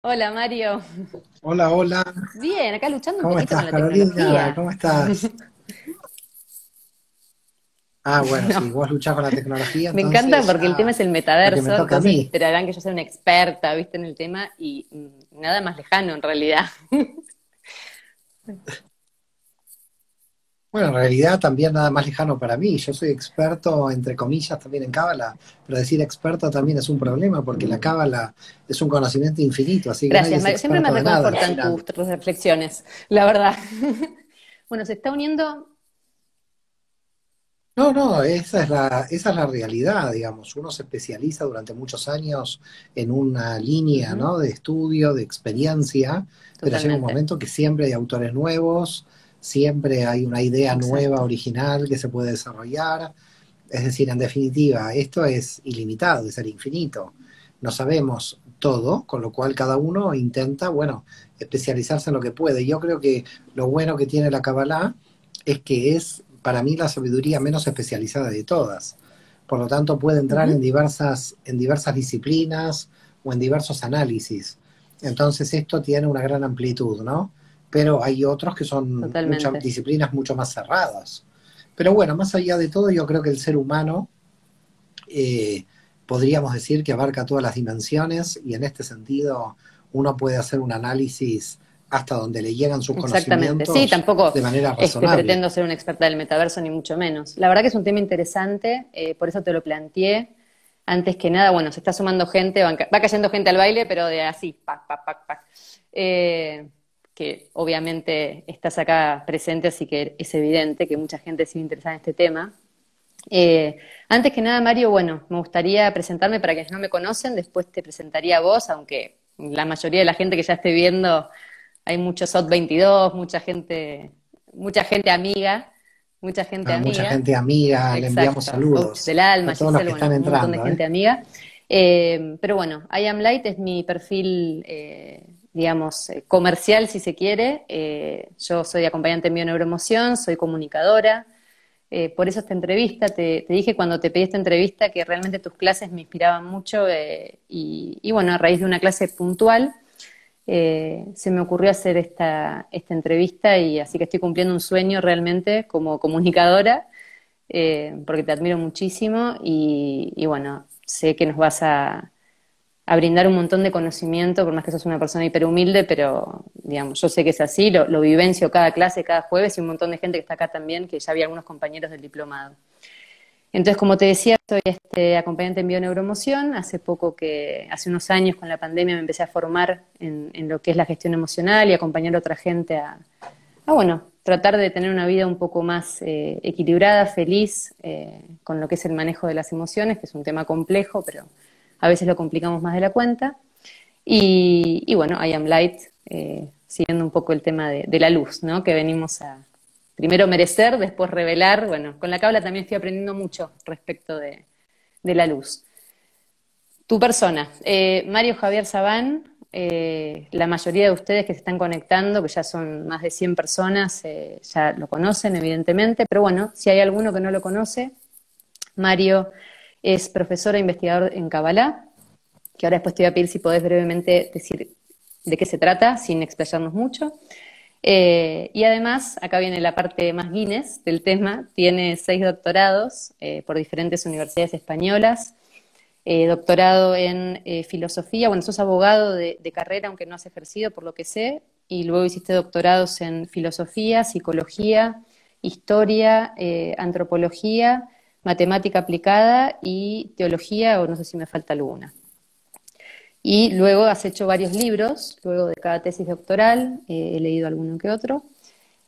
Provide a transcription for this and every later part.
Hola Mario. Hola, hola. Bien, acá luchando un ¿Cómo poquito con estás, la Carolina? tecnología. ¿Cómo estás? Ah, bueno, No, si vos luchás con la tecnología, me encanta entonces porque el tema ya es el lo que me metaverso, toca a entonces mí. esperarán que yo sea una experta, viste, en el tema y nada más lejano en realidad. Bueno, en realidad también nada más lejano para mí. Yo soy experto, entre comillas, también en Cábala, pero decir experto también es un problema porque la Cábala es un conocimiento infinito, así que nadie Gracias, es Mario. Siempre me experto de nada al reconfortan final. tus reflexiones, la verdad. Bueno, se está uniendo. No, no, esa es la realidad, digamos. Uno se especializa durante muchos años en una línea, Ujú, ¿no? De estudio, de experiencia, pero llega un totalmente, momento que siempre hay autores nuevos, siempre hay una idea nueva, exacto. original que se puede desarrollar. Es decir, en definitiva, esto es ilimitado, es el infinito. No sabemos todo, con lo cual cada uno intenta, bueno, especializarse en lo que puede. Yo creo que lo bueno que tiene la Kabbalah es que es para mí la sabiduría menos especializada de todas. Por lo tanto, puede entrar Ujú, en diversas disciplinas o en diversos análisis. Entonces, esto tiene una gran amplitud, ¿no? Pero hay otros que son muchas totalmente. disciplinas mucho más cerradas. Pero bueno, más allá de todo, yo creo que el ser humano eh, podríamos decir que abarca todas las dimensiones y en este sentido uno puede hacer un análisis hasta donde le llegan sus Exactamente. Sí, conocimientos tampoco de manera razonable. pretendo ser una experta del metaverso, ni mucho menos. La verdad que es un tema interesante, por eso te lo planteé. Antes que nada, bueno, se está sumando gente, va cayendo gente al baile, pero de así, pac, pac, pac, pac. Que obviamente estás acá presente, así que es evidente que mucha gente sigue interesada en este tema. Antes que nada, Mario, bueno, me gustaría presentarme para quienes no me conocen, después te presentaría a vos, aunque la mayoría de la gente que ya esté viendo, hay muchos SOT 22, mucha gente amiga, mucha gente A mucha amiga, gente amiga le enviamos exacto, coach saludos del a alma, todos los Giselle, que están bueno, un montón de entrando, ¿eh? gente amiga. Pero bueno, I Am Light es mi perfil, digamos, comercial, si se quiere. Yo soy acompañante en bioneuroemoción, soy comunicadora. Por eso esta entrevista, te dije cuando te pedí esta entrevista que realmente tus clases me inspiraban mucho y bueno, a raíz de una clase puntual se me ocurrió hacer esta entrevista y así que estoy cumpliendo un sueño realmente como comunicadora porque te admiro muchísimo y bueno, sé que nos vas a brindar un montón de conocimiento, por más que sos una persona hiperhumilde, pero digamos, yo sé que es así, lo vivencio cada clase, cada jueves y un montón de gente que está acá también, que ya había algunos compañeros del diplomado. Entonces, como te decía, soy acompañante en bioneuromoción. Hace unos años con la pandemia me empecé a formar en lo que es la gestión emocional y acompañar a otra gente bueno, tratar de tener una vida un poco más equilibrada, feliz, con lo que es el manejo de las emociones, que es un tema complejo, pero a veces lo complicamos más de la cuenta. Y bueno, I Am Light, siguiendo un poco el tema de la luz, ¿no? Que venimos a primero merecer, después revelar. Bueno, con la cabla también estoy aprendiendo mucho respecto de la luz. Tu persona, Mario Javier Sabán, la mayoría de ustedes que se están conectando, que ya son más de 100 personas, ya lo conocen, evidentemente, pero bueno, si hay alguno que no lo conoce, Mario es profesor e investigador en Kabbalah, que ahora después te voy a pedir si podés brevemente decir de qué se trata, sin explayarnos mucho. Y además, acá viene la parte más Guinness del tema, tiene 6 doctorados por diferentes universidades españolas, doctorado en filosofía, bueno, sos abogado de carrera, aunque no has ejercido, por lo que sé, y luego hiciste doctorados en filosofía, psicología, historia, antropología, matemática aplicada y teología, o no sé si me falta alguna. Y luego has hecho varios libros, luego de cada tesis doctoral, he leído alguno que otro.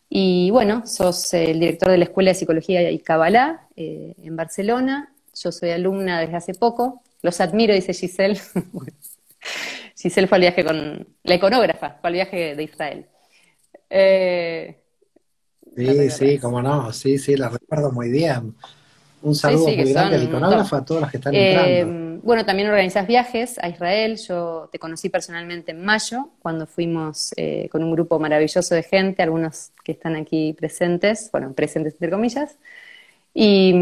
Y bueno, sos el director de la Escuela de Psicología y Kabbalah en Barcelona. Yo soy alumna desde hace poco. Los admiro, dice Giselle. Bueno, Giselle fue al viaje con la iconógrafa, fue al viaje de Israel. Eh, ¿La Sí, sí, recordás? cómo no, sí, sí, la recuerdo muy bien. Un Sí, saludo sí, que muy grande son al un montón. iconógrafo, a todos los que están entrando. Bueno, también organizas viajes a Israel. Yo te conocí personalmente en mayo, cuando fuimos con un grupo maravilloso de gente, algunos que están aquí presentes, bueno, presentes entre comillas. Y,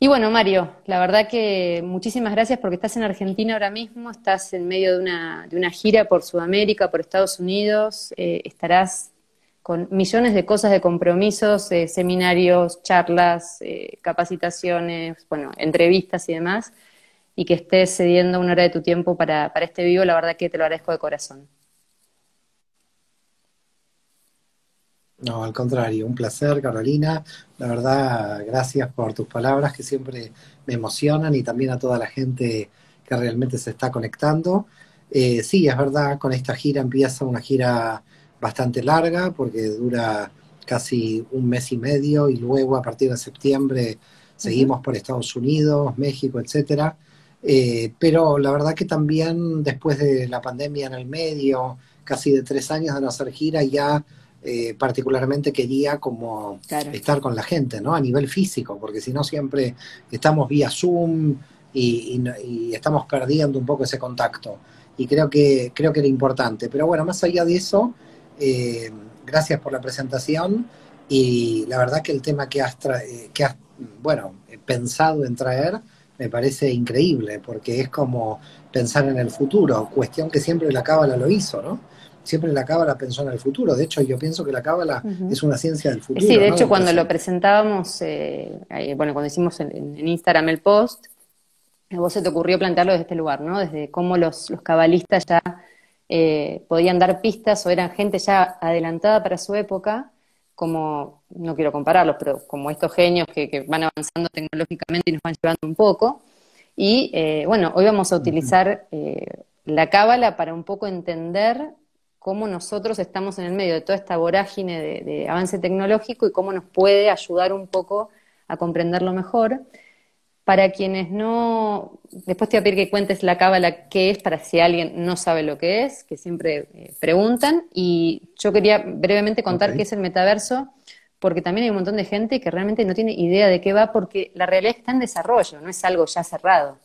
Y bueno, Mario, la verdad que muchísimas gracias porque estás en Argentina ahora mismo, estás en medio de una gira por Sudamérica, por Estados Unidos, estarás con millones de cosas, de compromisos, seminarios, charlas, capacitaciones, bueno, entrevistas y demás, y que estés cediendo una hora de tu tiempo para este vivo, la verdad que te lo agradezco de corazón. No, al contrario, un placer, Carolina. La verdad, gracias por tus palabras que siempre me emocionan y también a toda la gente que realmente se está conectando. Sí, es verdad, con esta gira empieza una gira bastante larga porque dura casi un mes y medio y luego a partir de septiembre Ujú. seguimos por Estados Unidos, México, etcétera. Pero la verdad que también después de la pandemia en el medio, casi de 3 años de no hacer gira, ya particularmente quería como Claro. estar con la gente, ¿no? A nivel físico, porque si no siempre estamos vía Zoom y estamos perdiendo un poco ese contacto. Y creo que era importante. Pero bueno, más allá de eso, eh, gracias por la presentación y la verdad que el tema que has bueno, pensado en traer me parece increíble, porque es como pensar en el futuro, cuestión que siempre la Cábala lo hizo, ¿no? Siempre la cábala pensó en el futuro. De hecho, yo pienso que la cábala Ujú. es una ciencia del Sí, futuro, de no hecho del cuando lo presente. presentábamos, bueno, cuando hicimos en Instagram el post, a vos se te ocurrió plantearlo desde este lugar, ¿no? Desde cómo los cabalistas ya podían dar pistas o eran gente ya adelantada para su época, como, no quiero compararlos, pero como estos genios que van avanzando tecnológicamente y nos van llevando un poco. Y bueno, hoy vamos a Ujú. utilizar la cábala para un poco entender cómo nosotros estamos en el medio de toda esta vorágine de avance tecnológico y cómo nos puede ayudar un poco a comprenderlo mejor. Para quienes no, después te voy a pedir que cuentes la cábala qué es para si alguien no sabe lo que es, que siempre preguntan. Y yo quería brevemente Ok. contar qué es el metaverso, porque también hay un montón de gente que realmente no tiene idea de qué va, porque la realidad está en desarrollo, no es algo ya cerrado.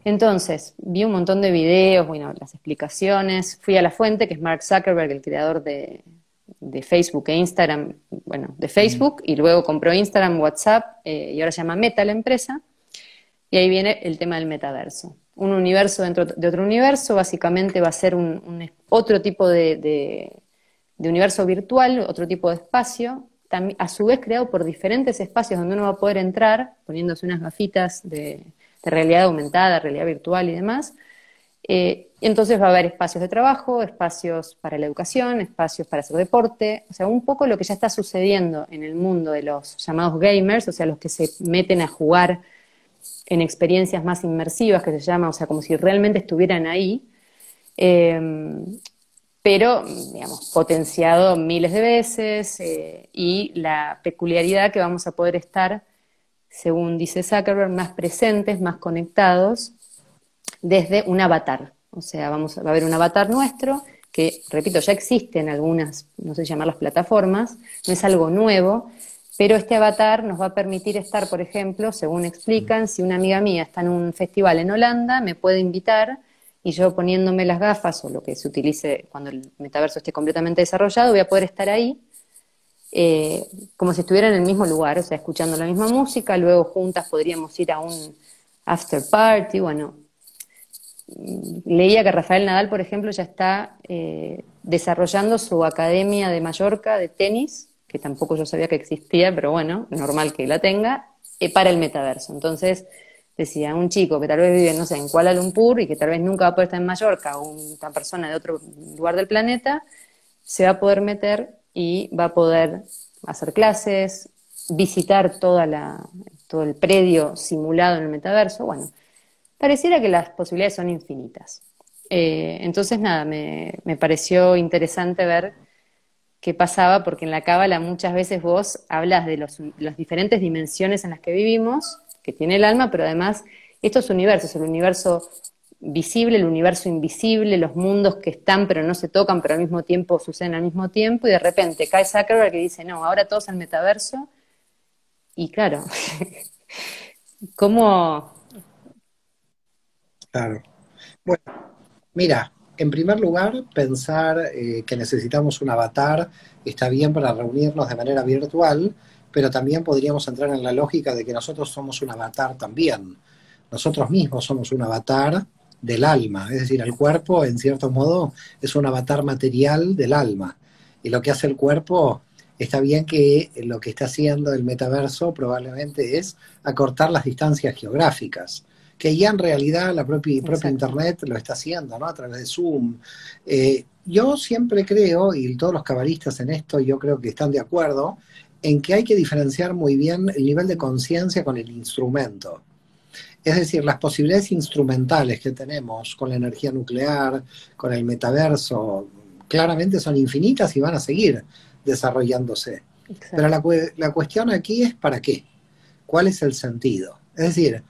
Entonces, vi un montón de videos, bueno, las explicaciones, fui a la fuente, que es Mark Zuckerberg, el creador de Facebook e Instagram, bueno, de Mm. Facebook, y luego compró Instagram, WhatsApp, y ahora se llama Meta la empresa, y ahí viene el tema del metaverso. Un universo dentro de otro universo, básicamente va a ser otro tipo de universo virtual, otro tipo de espacio, a su vez creado por diferentes espacios donde uno va a poder entrar, poniéndose unas gafitas de realidad aumentada, realidad virtual y demás. Entonces va a haber espacios de trabajo, espacios para la educación, espacios para hacer deporte, o sea, un poco lo que ya está sucediendo en el mundo de los llamados gamers, o sea, los que se meten a jugar en experiencias más inmersivas, que se llama, o sea, como si realmente estuvieran ahí, eh, pero, digamos, potenciado miles de veces, y la peculiaridad que vamos a poder estar, según dice Zuckerberg, más presentes, más conectados desde un avatar. O sea, va a haber un avatar nuestro que, repito, ya existe en algunas, no sé llamarlas plataformas, no es algo nuevo, pero este avatar nos va a permitir estar, por ejemplo, según explican, si una amiga mía está en un festival en Holanda, me puede invitar y yo poniéndome las gafas o lo que se utilice cuando el metaverso esté completamente desarrollado, voy a poder estar ahí como si estuviera en el mismo lugar, o sea, escuchando la misma música, luego juntas podríamos ir a un after party, bueno, leía que Rafael Nadal, por ejemplo, ya está desarrollando su academia de Mallorca de tenis, que tampoco yo sabía que existía, pero bueno, normal que la tenga, para el metaverso. Entonces, decía, un chico que tal vez vive, no sé, en Kuala Lumpur y que tal vez nunca va a poder estar en Mallorca, o una persona de otro lugar del planeta, se va a poder meter y va a poder hacer clases, visitar todo el predio simulado en el metaverso. Bueno, pareciera que las posibilidades son infinitas. Entonces, nada, me pareció interesante ver qué pasaba, porque en la cábala muchas veces vos hablas de las diferentes dimensiones en las que vivimos, que tiene el alma, pero además estos universos, el universo visible, el universo invisible, los mundos que están pero no se tocan, pero al mismo tiempo suceden al mismo tiempo, y de repente cae Zuckerberg que dice, no, ahora todos al metaverso, y claro, ¿cómo? Claro. Bueno, mira, en primer lugar, pensar que necesitamos un avatar está bien para reunirnos de manera virtual, pero también podríamos entrar en la lógica de que nosotros somos un avatar también. Nosotros mismos somos un avatar del alma, es decir, el cuerpo en cierto modo es un avatar material del alma. Y lo que hace el cuerpo, está bien que lo que está haciendo el metaverso probablemente es acortar las distancias geográficas, que ya en realidad la propia Internet lo está haciendo, ¿no? A través de Zoom. Yo siempre creo, y todos los cabalistas en esto yo creo que están de acuerdo, en que hay que diferenciar muy bien el nivel de conciencia con el instrumento. Es decir, las posibilidades instrumentales que tenemos con la energía nuclear, con el metaverso, claramente son infinitas y van a seguir desarrollándose. Exacto. Pero la cuestión aquí es ¿para qué? ¿Cuál es el sentido? Es decir,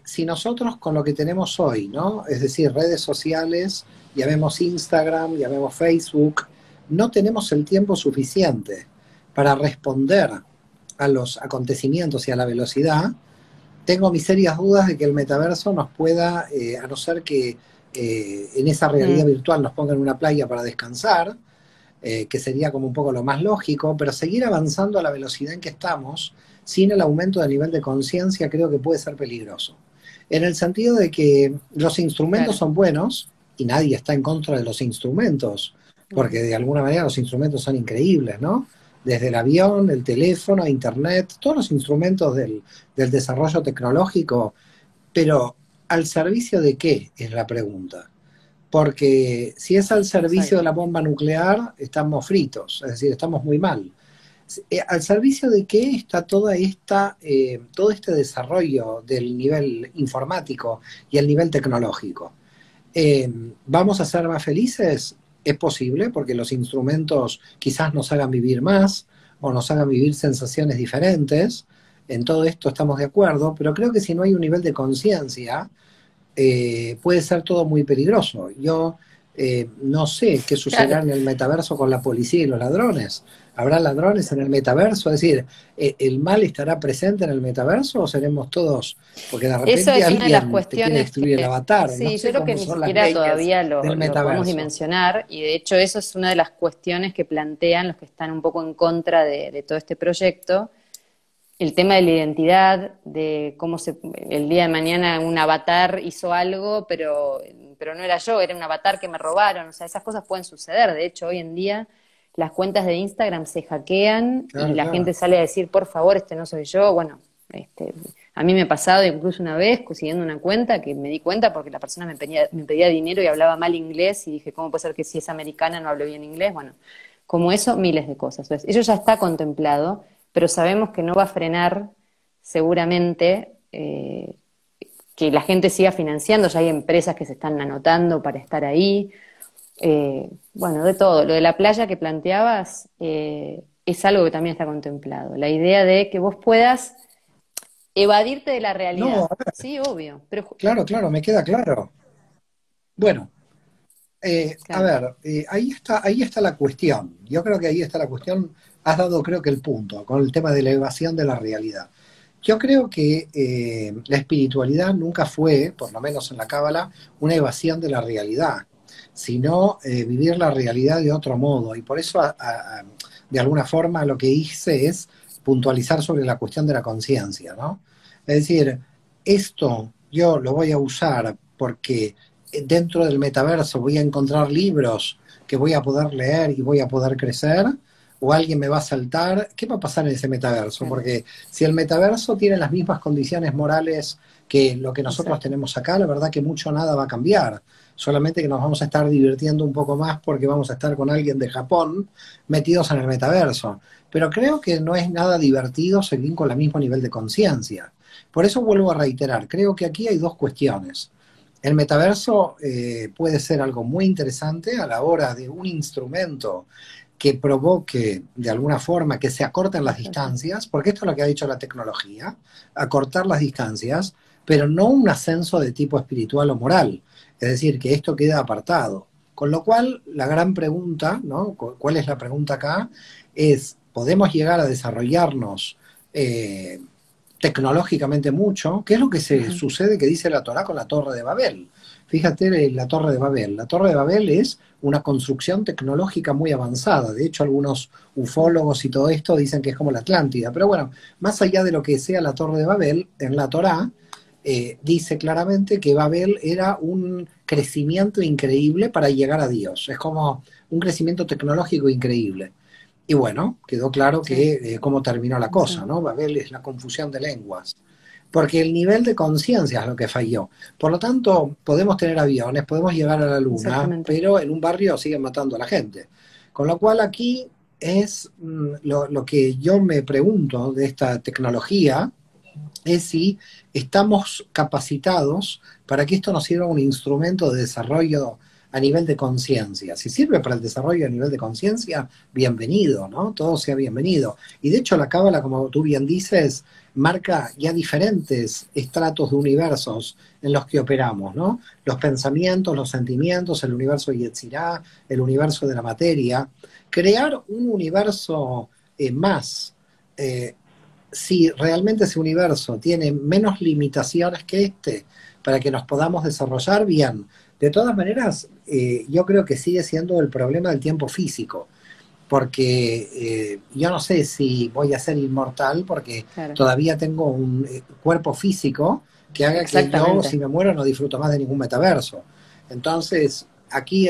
si nosotros con lo que tenemos hoy, ¿no? Es decir, redes sociales, llamemos Instagram, llamemos Facebook, no tenemos el tiempo suficiente para responder a los acontecimientos y a la velocidad, tengo mis serias dudas de que el metaverso nos pueda, a no ser que en esa realidad virtual nos pongan en una playa para descansar, que sería como un poco lo más lógico, pero seguir avanzando a la velocidad en que estamos, sin el aumento del nivel de conciencia, creo que puede ser peligroso. En el sentido de que los instrumentos son buenos, y nadie está en contra de los instrumentos, porque de alguna manera los instrumentos son increíbles, ¿no? Desde el avión, el teléfono, internet, todos los instrumentos del desarrollo tecnológico, pero ¿al servicio de qué? Es la pregunta. Porque si es al servicio de la bomba nuclear, estamos fritos, es decir, estamos muy mal. ¿Al servicio de qué está todo este desarrollo del nivel informático y el nivel tecnológico? ¿Vamos a ser más felices? Es posible, porque los instrumentos quizás nos hagan vivir más o nos hagan vivir sensaciones diferentes. En todo esto estamos de acuerdo, pero creo que si no hay un nivel de conciencia, puede ser todo muy peligroso. Yo no sé qué sucederá en el metaverso con la policía y los ladrones. ¿Habrá ladrones en el metaverso? Es decir, ¿el mal estará presente en el metaverso o seremos todos? Porque de repente eso es alguien una de las cuestiones quiere destruir el avatar. Sí, no sé yo creo que ni siquiera todavía lo podemos dimensionar, y de hecho eso es una de las cuestiones que plantean los que están un poco en contra de todo este proyecto. El tema de la identidad, de cómo el día de mañana un avatar hizo algo, pero no era yo, era un avatar que me robaron. O sea, esas cosas pueden suceder. De hecho, hoy en día las cuentas de Instagram se hackean y la gente sale a decir, por favor, este no soy yo. Bueno, a mí me ha pasado incluso una vez siguiendo una cuenta que me di cuenta porque la persona me pedía dinero y hablaba mal inglés y dije, ¿cómo puede ser que si es americana no hable bien inglés? Bueno, como eso, miles de cosas. Entonces, eso ya está contemplado, pero sabemos que no va a frenar seguramente que la gente siga financiando. Ya hay empresas que se están anotando para estar ahí. Bueno, de todo. Lo de la playa que planteabas es algo que también está contemplado. La idea de que vos puedas evadirte de la realidad. No, sí, obvio. Pero... Claro, me queda claro. Bueno, claro. A ver, ahí está la cuestión. Yo creo que ahí está la cuestión. Has dado, creo que el punto, con el tema de la evasión de la realidad. Yo creo que la espiritualidad nunca fue, por lo menos en la Cábala, una evasión de la realidad, sino vivir la realidad de otro modo. Y por eso, de alguna forma, lo que hice es puntualizar sobre la cuestión de la conciencia, ¿no? Es decir, esto yo lo voy a usar porque dentro del metaverso voy a encontrar libros que voy a poder leer y voy a poder crecer, o alguien me va a saltar. ¿Qué va a pasar en ese metaverso? Porque si el metaverso tiene las mismas condiciones morales que lo que nosotros tenemos acá, la verdad que mucho nada va a cambiar. Solamente que nos vamos a estar divirtiendo un poco más porque vamos a estar con alguien de Japón metidos en el metaverso. Pero creo que no es nada divertido seguir con el mismo nivel de conciencia. Por eso vuelvo a reiterar, creo que aquí hay dos cuestiones. El metaverso puede ser algo muy interesante a la hora de un instrumento que provoque de alguna forma que se acorten las distancias, porque esto es lo que ha dicho la tecnología, acortar las distancias, pero no un ascenso de tipo espiritual o moral, es decir, que esto queda apartado. Con lo cual, la gran pregunta, ¿no? ¿Cuál es la pregunta acá? Es, ¿podemos llegar a desarrollarnos tecnológicamente mucho? ¿Qué es lo que sucede que dice la Torá con la Torre de Babel? Fíjate la Torre de Babel. La Torre de Babel es una construcción tecnológica muy avanzada. De hecho, algunos ufólogos y todo esto dicen que es como la Atlántida. Pero bueno, más allá de lo que sea la Torre de Babel, en la Torá dice claramente que Babel era un crecimiento increíble para llegar a Dios. Es como un crecimiento tecnológico increíble. Y bueno, quedó claro Sí, que cómo terminó la cosa, sí, ¿no? Babel es la confusión de lenguas. Porque el nivel de conciencia es lo que falló. Por lo tanto, podemos tener aviones, podemos llegar a la luna, exactamente. pero en un barrio siguen matando a la gente. Con lo cual aquí es lo que yo me pregunto de esta tecnología, es si estamos capacitados para que esto nos sirva un instrumento de desarrollo a nivel de conciencia. Si sirve para el desarrollo a nivel de conciencia, bienvenido, ¿no? Todo sea bienvenido. Y de hecho la Cábala, como tú bien dices, marca ya diferentes estratos de universos en los que operamos, ¿no? Los pensamientos, los sentimientos, el universo Yetzirah, el universo de la materia. Crear un universo más eh, si realmente ese universo tiene menos limitaciones que este para que nos podamos desarrollar bien. De todas maneras, yo creo que sigue siendo el problema del tiempo físico, porque yo no sé si voy a ser inmortal porque Claro, todavía tengo un cuerpo físico que haga que yo, si exactamente. me muero, no disfruto más de ningún metaverso. Entonces, aquí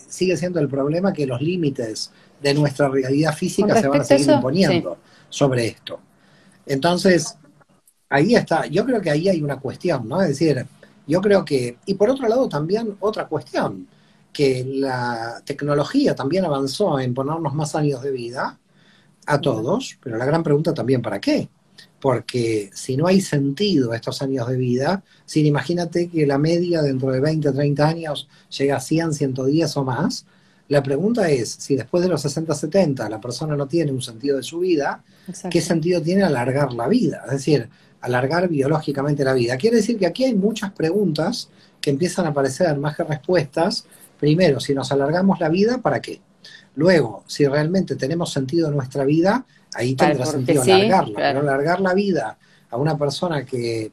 sigue siendo el problema que los límites de nuestra realidad Con física se van a respecto a seguir eso, sí, imponiendo sobre esto. Entonces, ahí está, yo creo que ahí hay una cuestión, ¿no? Es decir, yo creo que, y por otro lado también otra cuestión, que la tecnología también avanzó en ponernos más años de vida a claro. todos, pero la gran pregunta también, ¿para qué? Porque si no hay sentido a estos años de vida, sin imagínate que la media dentro de 20 o 30 años llega a 100, 110 o más, la pregunta es, si después de los 60, 70 la persona no tiene un sentido de su vida, ¿qué Exacto. sentido tiene alargar la vida? Es decir, alargar biológicamente la vida. Quiere decir que aquí hay muchas preguntas que empiezan a aparecer más que respuestas. Primero, si nos alargamos la vida, ¿para qué? Luego, si realmente tenemos sentido en nuestra vida, ahí Vale, tendrá porque sentido sí, alargarla, pero claro. alargar la vida a una persona que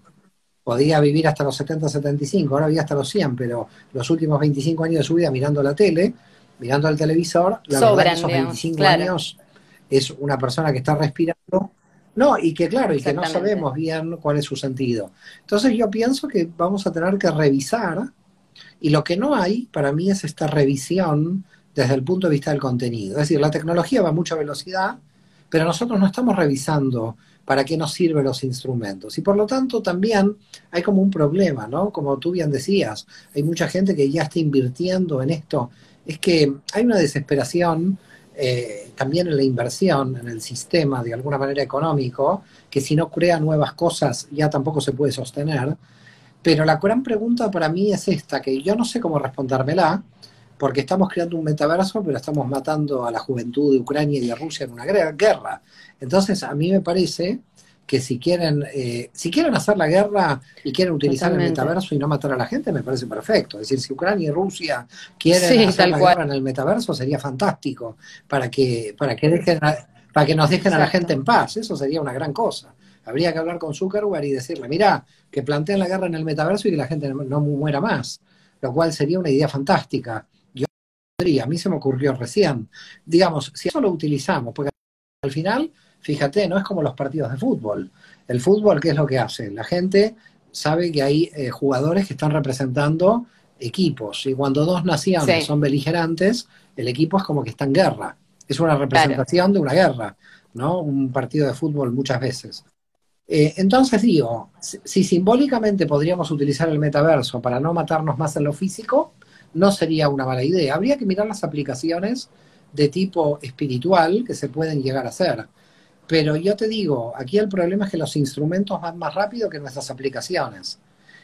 podía vivir hasta los 70, 75, ahora vive hasta los 100, pero los últimos 25 años de su vida mirando la tele, mirando el televisor, la verdad que Sobran, esos digamos, 25 claro, años es una persona que está respirando, no, y que claro, y que no exactamente. sabemos bien cuál es su sentido. Entonces yo pienso que vamos a tener que revisar, y lo que no hay para mí es esta revisión desde el punto de vista del contenido. Es decir, la tecnología va a mucha velocidad, pero nosotros no estamos revisando para qué nos sirven los instrumentos. Y por lo tanto también hay como un problema, ¿no? Como tú bien decías, hay mucha gente que ya está invirtiendo en esto. Es que hay una desesperación también en la inversión, en el sistema de alguna manera económico, que si no crea nuevas cosas ya tampoco se puede sostener. Pero la gran pregunta para mí es esta, que yo no sé cómo respondérmela, porque estamos creando un metaverso, pero estamos matando a la juventud de Ucrania y de Rusia en una guerra. Entonces, a mí me parece que si quieren hacer la guerra y quieren utilizar el Totalmente. metaverso y no matar a la gente, me parece perfecto. Es decir, si Ucrania y Rusia quieren Sí, hacer tal la cual. guerra en el metaverso, sería fantástico para que nos dejen a la gente Exacto. en paz. Eso sería una gran cosa. Habría que hablar con Zuckerberg y decirle, mira, que planteen la guerra en el metaverso y que la gente no muera más, lo cual sería una idea fantástica. Yo podría, a mí se me ocurrió recién. Digamos, si eso lo utilizamos, porque al final, fíjate, no es como los partidos de fútbol. El fútbol, ¿qué es lo que hace? La gente sabe que hay jugadores que están representando equipos y cuando dos naciones Sí, son beligerantes, el equipo es como que está en guerra. Es una claro. representación de una guerra, ¿no? Un partido de fútbol muchas veces. Entonces digo, si simbólicamente podríamos utilizar el metaverso para no matarnos más en lo físico, no sería una mala idea. Habría que mirar las aplicaciones de tipo espiritual que se pueden llegar a hacer. Pero yo te digo, aquí el problema es que los instrumentos van más rápido que nuestras aplicaciones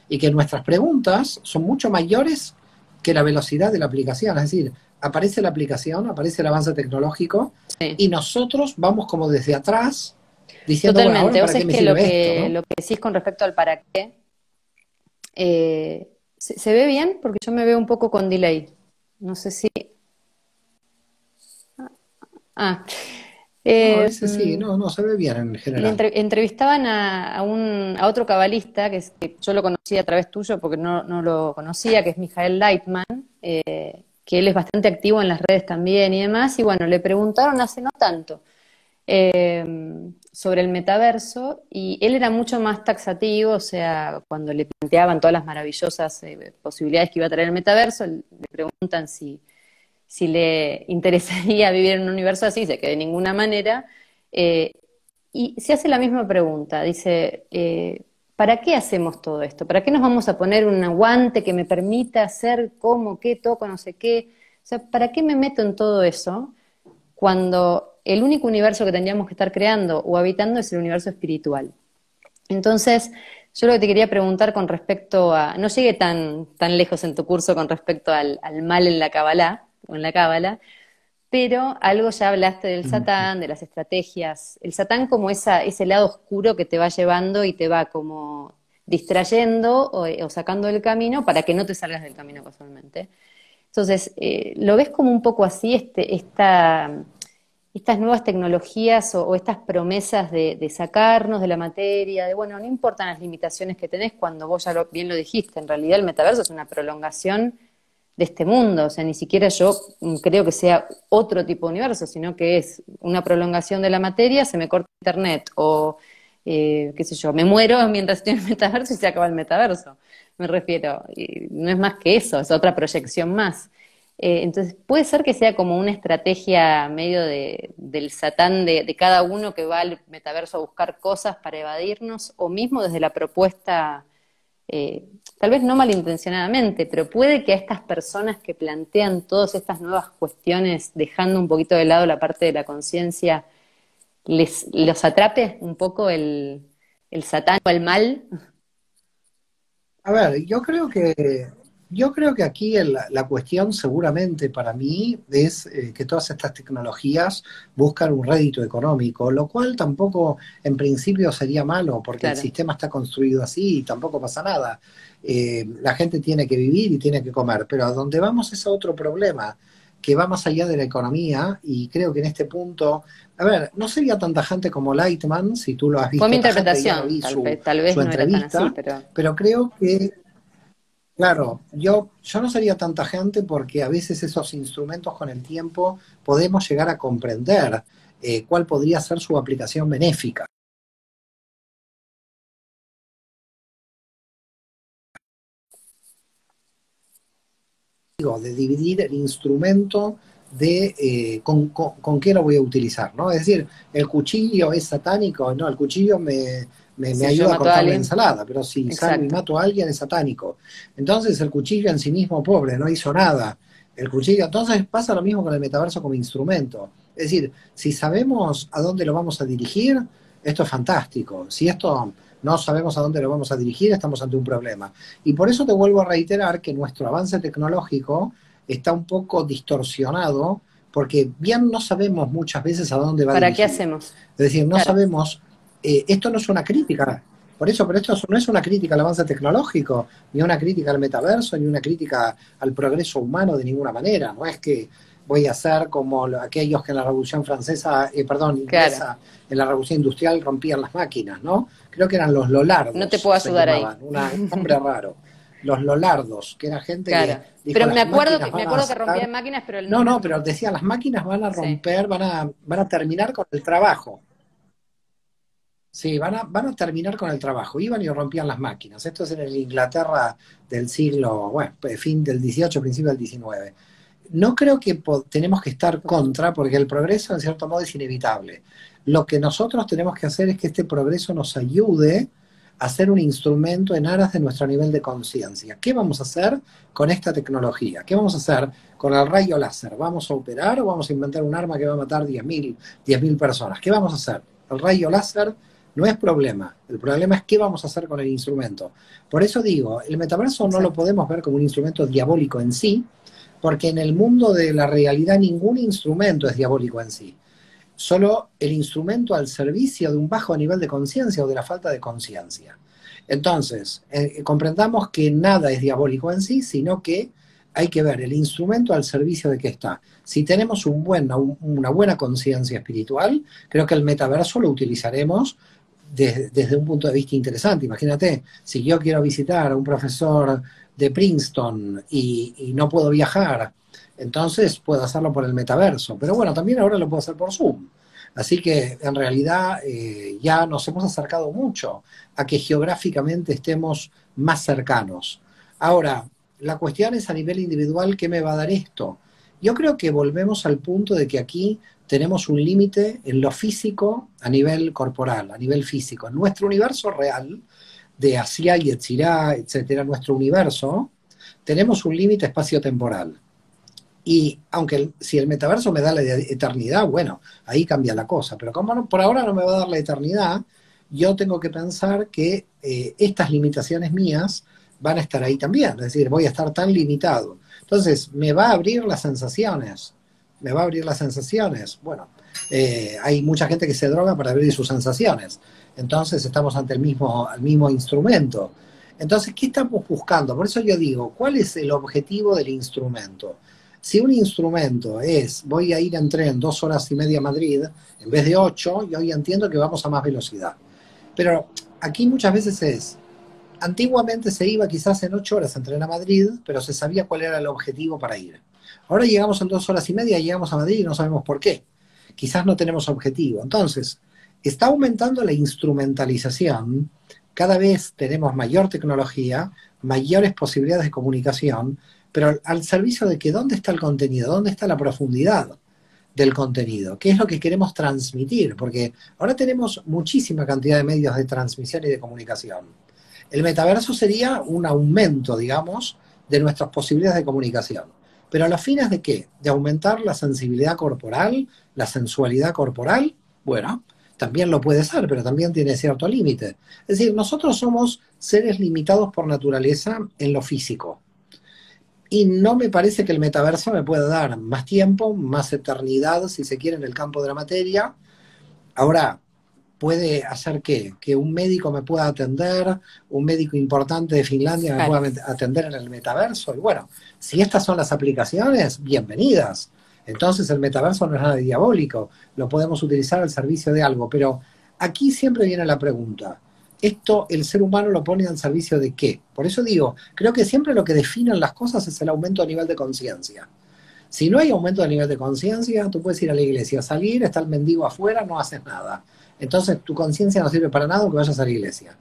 y que nuestras preguntas son mucho mayores que la velocidad de la aplicación. Es decir, aparece la aplicación, aparece el avance tecnológico Sí, y nosotros vamos como desde atrás diciendo, bueno, ahora totalmente. Vos para qué sabés me que sirve esto, ¿no? lo que decís con respecto al para qué, se ve bien porque yo me veo un poco con delay. No sé si. Ah, No, a Eh, veces sí, no, no, se ve bien en general. entrevistaban a otro cabalista, que yo lo conocí a través tuyo porque no lo conocía, que es Mijael Leitman, que él es bastante activo en las redes también y demás, y bueno, le preguntaron hace no tanto sobre el metaverso y él era mucho más taxativo, o sea, cuando le planteaban todas las maravillosas posibilidades que iba a traer el metaverso, le preguntan si le interesaría vivir en un universo así, dice que de ninguna manera. eh, y se hace la misma pregunta, dice, ¿para qué hacemos todo esto? ¿Para qué nos vamos a poner un guante que me permita hacer cómo, qué, toco, no sé qué? O sea, ¿para qué me meto en todo eso cuando el único universo que tendríamos que estar creando o habitando es el universo espiritual? Entonces, yo lo que te quería preguntar con respecto a, no llegué tan lejos en tu curso con respecto al mal en la Kabbalah, o en la Cábala, pero algo ya hablaste del Mm. Satán, de las estrategias. El Satán como ese lado oscuro que te va llevando y te va como distrayendo o sacando del camino para que no te salgas del camino casualmente. Entonces, ¿lo ves como un poco así, estas nuevas tecnologías o estas promesas de sacarnos de la materia, de, bueno, no importan las limitaciones que tenés cuando vos ya bien lo dijiste, en realidad el metaverso es una prolongación de este mundo, o sea, ni siquiera yo creo que sea otro tipo de universo, sino que es una prolongación de la materia, se me corta internet o, qué sé yo, me muero mientras estoy en el metaverso y se acaba el metaverso, me refiero, y no es más que eso, es otra proyección más. Entonces, puede ser que sea como una estrategia medio del Satán de cada uno que va al metaverso a buscar cosas para evadirnos, o mismo desde la propuesta, tal vez no malintencionadamente, pero puede que a estas personas que plantean todas estas nuevas cuestiones, dejando un poquito de lado la parte de la conciencia, los atrape un poco el Satán o el mal. A ver, yo creo que aquí la cuestión seguramente para mí es que todas estas tecnologías buscan un rédito económico, lo cual tampoco en principio sería malo, porque el Claro. sistema está construido así y tampoco pasa nada. La gente tiene que vivir y tiene que comer, pero a donde vamos es a otro problema que va más allá de la economía y creo que en este punto, a ver, no sería tan tajante como Lightman, si tú lo has Fue mi visto tajante, ya lo interpretación, vi su, tal vez su no era tan así, entrevista, pero pero creo que, claro, yo no sería tan tajante porque a veces esos instrumentos con el tiempo podemos llegar a comprender cuál podría ser su aplicación benéfica. Digo, de dividir el instrumento de con qué lo voy a utilizar, ¿no? Es decir, el cuchillo es satánico, no, el cuchillo me si yo ayuda a mato a cortar la alguien, ensalada, pero si salgo y exacto. mato a alguien es satánico. Entonces el cuchillo en sí mismo, pobre, no hizo nada. El cuchillo, entonces pasa lo mismo con el metaverso como instrumento. Es decir, si sabemos a dónde lo vamos a dirigir, esto es fantástico. Si esto no sabemos a dónde lo vamos a dirigir, estamos ante un problema. Y por eso te vuelvo a reiterar que nuestro avance tecnológico está un poco distorsionado, porque bien no sabemos muchas veces a dónde va ¿Para qué dirigido. hacemos? Es decir, no Claro, sabemos, esto no es una crítica, por eso, pero esto no es una crítica al avance tecnológico, ni una crítica al metaverso, ni una crítica al progreso humano de ninguna manera. No es que voy a ser como aquellos que en la Revolución Francesa, perdón, claro. inglesa, en la Revolución Industrial rompían las máquinas, ¿no? Creo que eran los No te lolardos, puedo se ayudar ahí. llamaban, un nombre raro. Los lolardos, que era gente que Claro. dijo Pero las máquinas me van a acuerdo que sacar. rompían máquinas, pero el No, nombre no, no me pero acuerdo. decía las máquinas van a Sí, romper, van a terminar con el trabajo. Sí, van a terminar con el trabajo. Iban y rompían las máquinas. Esto es en el Inglaterra del siglo, bueno, fin del 18, principio del 19. No creo que tenemos que estar contra, porque el progreso en cierto modo es inevitable. Lo que nosotros tenemos que hacer es que este progreso nos ayude a ser un instrumento en aras de nuestro nivel de conciencia. ¿Qué vamos a hacer con esta tecnología? ¿Qué vamos a hacer con el rayo láser? ¿Vamos a operar o vamos a inventar un arma que va a matar 10.000 personas? ¿Qué vamos a hacer? El rayo láser no es problema. El problema es qué vamos a hacer con el instrumento. Por eso digo, el metaverso no lo exacto. podemos ver como un instrumento diabólico en sí, porque en el mundo de la realidad ningún instrumento es diabólico en sí. Solo el instrumento al servicio de un bajo nivel de conciencia o de la falta de conciencia. Entonces, comprendamos que nada es diabólico en sí, sino que hay que ver el instrumento al servicio de qué está. Si tenemos una buena conciencia espiritual, creo que el metaverso lo utilizaremos desde un punto de vista interesante. Imagínate, si yo quiero visitar a un profesor de Princeton y no puedo viajar, entonces puedo hacerlo por el metaverso. Pero bueno, también ahora lo puedo hacer por Zoom. Así que en realidad ya nos hemos acercado mucho a que geográficamente estemos más cercanos. Ahora, la cuestión es a nivel individual, ¿qué me va a dar esto? Yo creo que volvemos al punto de que aquí tenemos un límite en lo físico a nivel corporal, a nivel físico. En nuestro universo real, de Asia y Yetzirah, etcétera, nuestro universo, tenemos un límite espacio-temporal. Y aunque si el metaverso me da la eternidad, bueno, ahí cambia la cosa. Pero como no, por ahora no me va a dar la eternidad, yo tengo que pensar que estas limitaciones mías van a estar ahí también. Es decir, voy a estar tan limitado. Entonces, me va a abrir las sensaciones. Me va a abrir las sensaciones. Bueno, hay mucha gente que se droga para abrir sus sensaciones. Entonces, estamos ante el mismo instrumento. Entonces, ¿qué estamos buscando? Por eso yo digo, ¿cuál es el objetivo del instrumento? Si un instrumento es, voy a ir en tren 2 horas y media a Madrid, en vez de 8, yo ya entiendo que vamos a más velocidad. Pero aquí muchas veces antiguamente se iba quizás en 8 horas en tren a Madrid, pero se sabía cuál era el objetivo para ir. Ahora llegamos en 2 horas y media, llegamos a Madrid y no sabemos por qué. Quizás no tenemos objetivo. Entonces, está aumentando la instrumentalización, cada vez tenemos mayor tecnología, mayores posibilidades de comunicación, pero al servicio de que dónde está el contenido, dónde está la profundidad del contenido, qué es lo que queremos transmitir, porque ahora tenemos muchísima cantidad de medios de transmisión y de comunicación. El metaverso sería un aumento, digamos, de nuestras posibilidades de comunicación. Pero a los fines de qué? De aumentar la sensibilidad corporal, la sensualidad corporal, bueno, también lo puede ser, pero también tiene cierto límite. Es decir, nosotros somos seres limitados por naturaleza en lo físico. Y no me parece que el metaverso me pueda dar más tiempo, más eternidad, si se quiere, en el campo de la materia. Ahora, puede hacer que un médico me pueda atender, un médico importante de Finlandia me pueda atender en el metaverso. Y bueno, si estas son las aplicaciones, bienvenidas. Entonces el metaverso no es nada diabólico, lo podemos utilizar al servicio de algo. Pero aquí siempre viene la pregunta, ¿esto el ser humano lo pone al servicio de qué? Por eso digo, creo que siempre lo que definen las cosas es el aumento a nivel de conciencia. Si no hay aumento de nivel de conciencia, tú puedes ir a la iglesia, salir, está el mendigo afuera, no haces nada. Entonces tu conciencia no sirve para nada aunque vayas a la iglesia.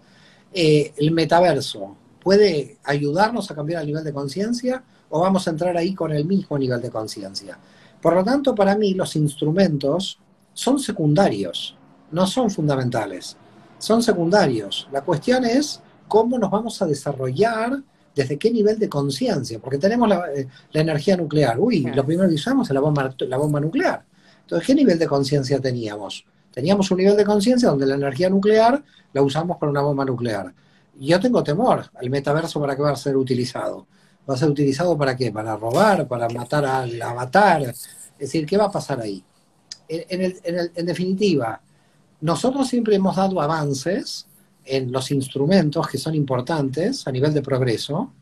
El metaverso puede ayudarnos a cambiar el nivel de conciencia o vamos a entrar ahí con el mismo nivel de conciencia. Por lo tanto, para mí los instrumentos son secundarios, no son fundamentales. Son secundarios. La cuestión es cómo nos vamos a desarrollar, desde qué nivel de conciencia, porque tenemos la energía nuclear. Uy, lo primero que usamos es la bomba nuclear. Entonces, ¿qué nivel de conciencia teníamos? Teníamos un nivel de conciencia donde la energía nuclear la usamos para una bomba nuclear. Yo tengo temor al metaverso. ¿Para qué va a ser utilizado? ¿Va a ser utilizado para qué? ¿Para robar? ¿Para matar al avatar? Es decir, ¿qué va a pasar ahí? En definitiva, nosotros siempre hemos dado avances en los instrumentos que son importantes a nivel de progreso,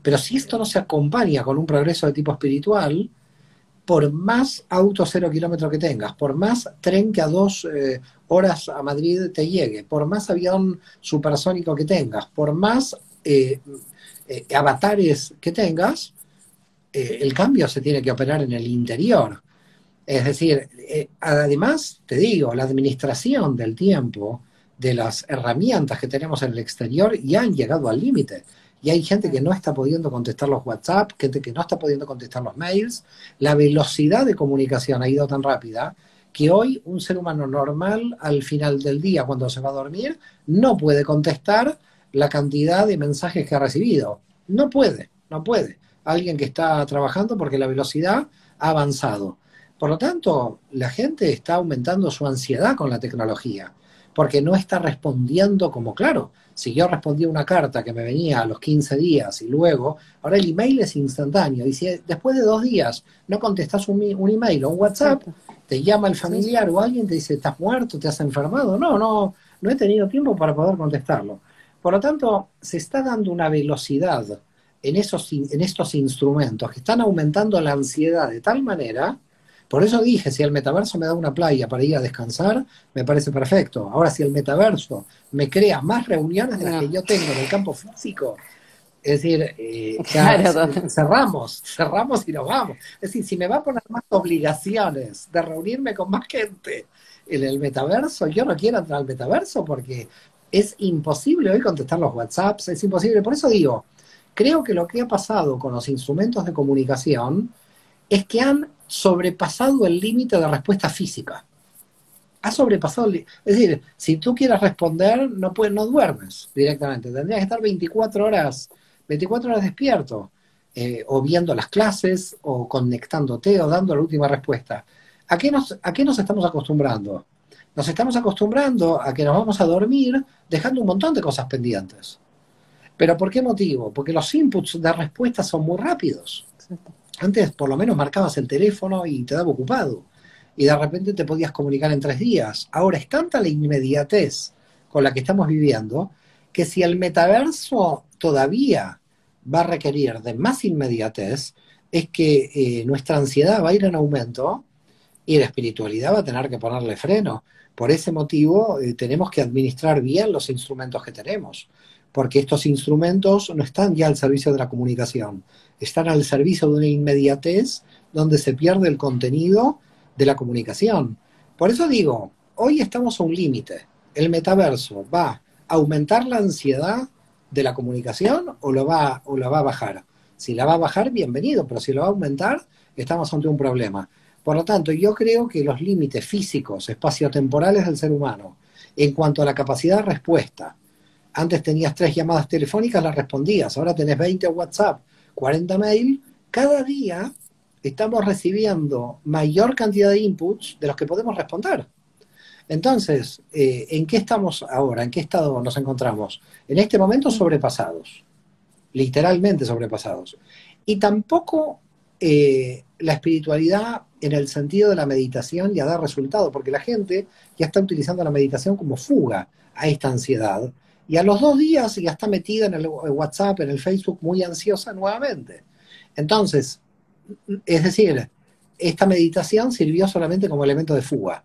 pero si esto no se acompaña con un progreso de tipo espiritual, por más auto 0 kilómetros que tengas, por más tren que a 2 horas a Madrid te llegue, por más avión supersónico que tengas, por más avatares que tengas, el cambio se tiene que operar en el interior. Es decir, además, te digo, la administración del tiempo, de las herramientas que tenemos en el exterior, ya han llegado al límite. Y hay gente que no está pudiendo contestar los WhatsApp, gente que no está pudiendo contestar los mails. La velocidad de comunicación ha ido tan rápida que hoy un ser humano normal, al final del día, cuando se va a dormir, no puede contestar la cantidad de mensajes que ha recibido. No puede. Alguien que está trabajando porque la velocidad ha avanzado. Por lo tanto, la gente está aumentando su ansiedad con la tecnología, porque no está respondiendo como, claro, si yo respondía una carta que me venía a los 15 días y luego, ahora el email es instantáneo, y si después de 2 días no contestas un email o un WhatsApp, te llama el familiar o alguien te dice, ¿estás muerto? ¿Te has enfermado? No he tenido tiempo para poder contestarlo. Por lo tanto, se está dando una velocidad en estos instrumentos que están aumentando la ansiedad de tal manera. Por eso dije, si el metaverso me da una playa para ir a descansar, me parece perfecto. Ahora, si el metaverso me crea más reuniones de las que No, yo tengo en el campo físico, es decir, ya claro, total. cerramos y nos vamos. Es decir, si me va a poner más obligaciones de reunirme con más gente en el metaverso, yo no quiero entrar al metaverso porque es imposible hoy contestar los WhatsApps, es imposible. Por eso digo, creo que lo que ha pasado con los instrumentos de comunicación es que han sobrepasado el límite de respuesta física. Ha sobrepasado es decir, si tú quieres responder, no duermes directamente. Tendrías que estar 24 horas despierto, o viendo las clases, o conectándote, o dando la última respuesta. ¿A qué nos estamos acostumbrando? Nos estamos acostumbrando a que nos vamos a dormir dejando un montón de cosas pendientes. ¿Pero por qué motivo? Porque los inputs de respuesta son muy rápidos. Antes por lo menos marcabas el teléfono y te daba ocupado. Y de repente te podías comunicar en 3 días. Ahora es tanta la inmediatez con la que estamos viviendo que si el metaverso todavía va a requerir de más inmediatez, es que nuestra ansiedad va a ir en aumento y la espiritualidad va a tener que ponerle freno. Por ese motivo, tenemos que administrar bien los instrumentos que tenemos, porque estos instrumentos no están ya al servicio de la comunicación, están al servicio de una inmediatez donde se pierde el contenido de la comunicación. Por eso digo, hoy estamos a un límite. ¿El metaverso va a aumentar la ansiedad de la comunicación o la va a bajar? Si la va a bajar, bienvenido, pero si la va a aumentar, estamos ante un problema. Por lo tanto, yo creo que los límites físicos, espaciotemporales del ser humano, en cuanto a la capacidad de respuesta, antes tenías 3 llamadas telefónicas, las respondías, ahora tenés 20 WhatsApp, 40 mail, cada día estamos recibiendo mayor cantidad de inputs de los que podemos responder. Entonces, ¿en qué estamos ahora? ¿En qué estado nos encontramos? En este momento sobrepasados, literalmente sobrepasados. Y tampoco la espiritualidad en el sentido de la meditación ya da resultado, porque la gente ya está utilizando la meditación como fuga a esta ansiedad, y a los 2 días ya está metida en el WhatsApp, en el Facebook, muy ansiosa nuevamente. Entonces, es decir, esta meditación sirvió solamente como elemento de fuga.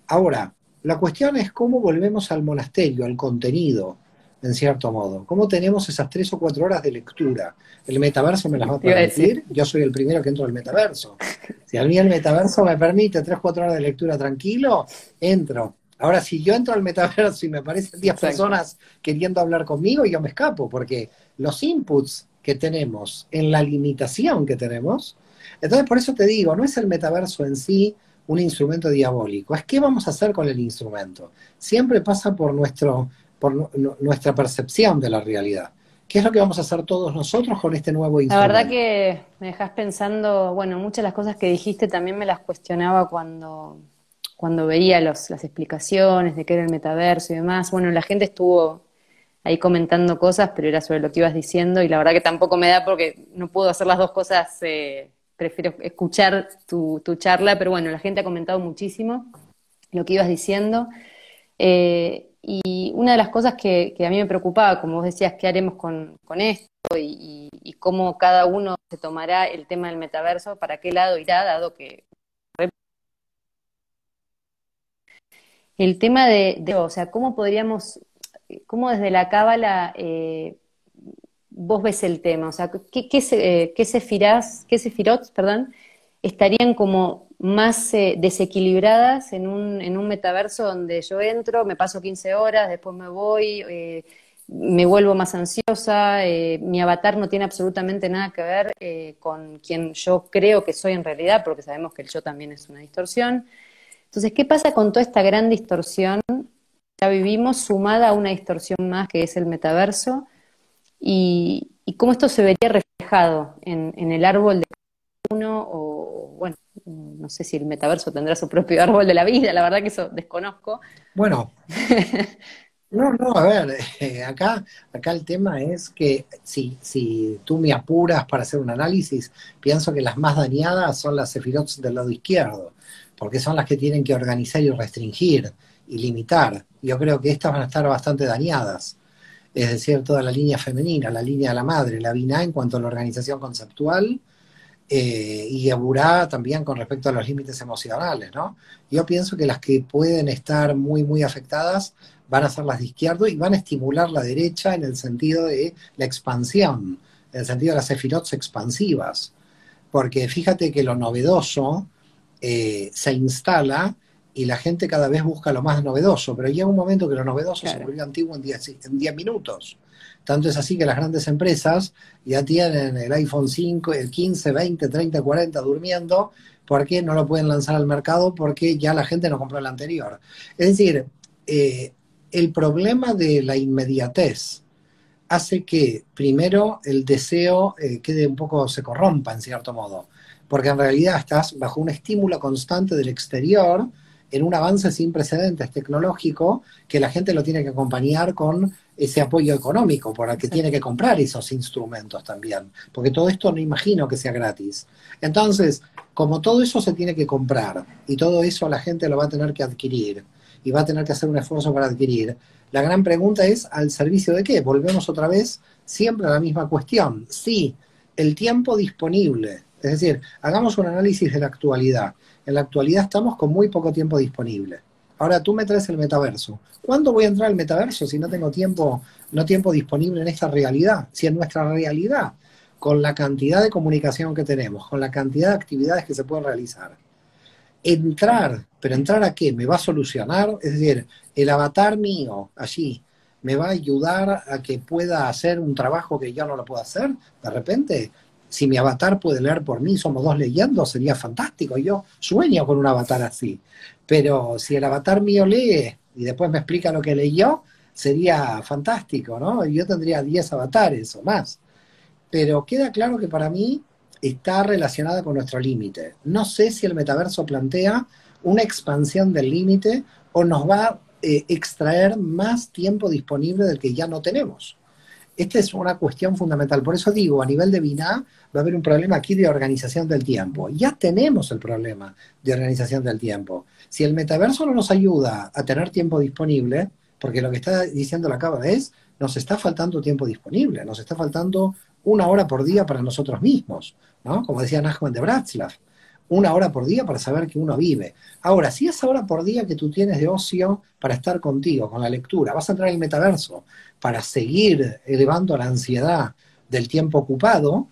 Ahora, la cuestión es cómo volvemos al monasterio, al contenido, en cierto modo. ¿Cómo tenemos esas 3 o 4 horas de lectura? ¿El metaverso me las va a Te iba a decir. permitir? Yo soy el primero que entro al metaverso. Si a mí el metaverso me permite 3 o 4 horas de lectura tranquilo, entro. Ahora, si yo entro al metaverso y me aparecen 10 Exacto. personas queriendo hablar conmigo, yo me escapo, porque los inputs que tenemos, en la limitación que tenemos, entonces por eso te digo, no es el metaverso en sí un instrumento diabólico, es qué vamos a hacer con el instrumento. Siempre pasa por nuestra percepción de la realidad. ¿Qué es lo que vamos a hacer todos nosotros con este nuevo La verdad instrumento? que me dejas pensando, bueno, muchas de las cosas que dijiste también me las cuestionaba cuando veía las explicaciones de qué era el metaverso y demás. Bueno, la gente estuvo ahí comentando cosas, pero era sobre lo que ibas diciendo y la verdad que tampoco me da porque no puedo hacer las dos cosas, prefiero escuchar tu charla, pero bueno, la gente ha comentado muchísimo lo que ibas diciendo. Y una de las cosas que a mí me preocupaba, como vos decías, ¿qué haremos con esto? Y cómo cada uno se tomará el tema del metaverso, para qué lado irá, dado que el tema o sea, cómo podríamos, cómo desde la cábala vos ves el tema, o sea, qué sefirot, perdón, estarían como más desequilibradas en un metaverso donde yo entro, me paso 15 horas, después me voy, me vuelvo más ansiosa, mi avatar no tiene absolutamente nada que ver con quien yo creo que soy en realidad, porque sabemos que el yo también es una distorsión. Entonces, ¿qué pasa con toda esta gran distorsión que ya vivimos, sumada a una distorsión más que es el metaverso? Y cómo esto se vería reflejado en el árbol de uno, o bueno, no sé si el metaverso tendrá su propio árbol de la vida, la verdad que eso desconozco. Bueno, no, a ver, acá el tema es que si tú me apuras para hacer un análisis, pienso que las más dañadas son las sefirots del lado izquierdo, porque son las que tienen que organizar y restringir y limitar. Yo creo que estas van a estar bastante dañadas. es decir, toda la línea femenina, la línea de la madre, la BINA en cuanto a la organización conceptual, y Eburá también con respecto a los límites emocionales, ¿no? Yo pienso que las que pueden estar muy, muy afectadas van a ser las de izquierdo y van a estimular la derecha en el sentido de la expansión, en el sentido de las sefirots expansivas. Porque fíjate que lo novedoso se instala y la gente cada vez busca lo más novedoso, pero llega un momento que lo novedoso se volvió antiguo en 10 minutos. Tanto es así que las grandes empresas ya tienen el iPhone 5, el 15, 20, 30, 40 durmiendo, porque no lo pueden lanzar al mercado porque ya la gente no compró el anterior. Es decir, el problema de la inmediatez hace que primero el deseo quede un poco, se corrompa en cierto modo, porque en realidad estás bajo un estímulo constante del exterior, en un avance sin precedentes tecnológico, que la gente lo tiene que acompañar con ese apoyo económico, por el que tiene que comprar esos instrumentos también, porque todo esto no imagino que sea gratis. Entonces, como todo eso se tiene que comprar, y todo eso la gente lo va a tener que adquirir, y va a tener que hacer un esfuerzo para adquirir, la gran pregunta es, ¿al servicio de qué? Volvemos otra vez siempre a la misma cuestión. Sí, el tiempo disponible. Es decir, hagamos un análisis de la actualidad. En la actualidad estamos con muy poco tiempo disponible. Ahora tú me traes el metaverso. ¿Cuándo voy a entrar al metaverso si no tengo tiempo, no tiempo disponible en esta realidad? Si en nuestra realidad, con la cantidad de comunicación que tenemos, con la cantidad de actividades que se pueden realizar, entrar, pero ¿entrar a qué? ¿Me va a solucionar? Es decir, el avatar mío allí me va a ayudar a que pueda hacer un trabajo que yo no lo puedo hacer. De repente, si mi avatar puede leer por mí, somos dos leyendo, sería fantástico. Yo sueño con un avatar así. Pero si el avatar mío lee y después me explica lo que leyó, sería fantástico, ¿no? Yo tendría 10 avatares o más. Pero queda claro que para mí está relacionada con nuestro límite. No sé si el metaverso plantea una expansión del límite o nos va a extraer más tiempo disponible del que ya no tenemos. Esta es una cuestión fundamental. Por eso digo, a nivel de BINA va a haber un problema aquí de organización del tiempo. Ya tenemos el problema de organización del tiempo. Si el metaverso no nos ayuda a tener tiempo disponible, porque lo que está diciendo la Cábala es, nos está faltando tiempo disponible, nos está faltando 1 hora por día para nosotros mismos, ¿no? Como decía Nachman de Bratslav, 1 hora por día para saber que uno vive. Ahora, si esa hora por día que tú tienes de ocio para estar contigo, con la lectura, vas a entrar en el metaverso para seguir elevando la ansiedad del tiempo ocupado,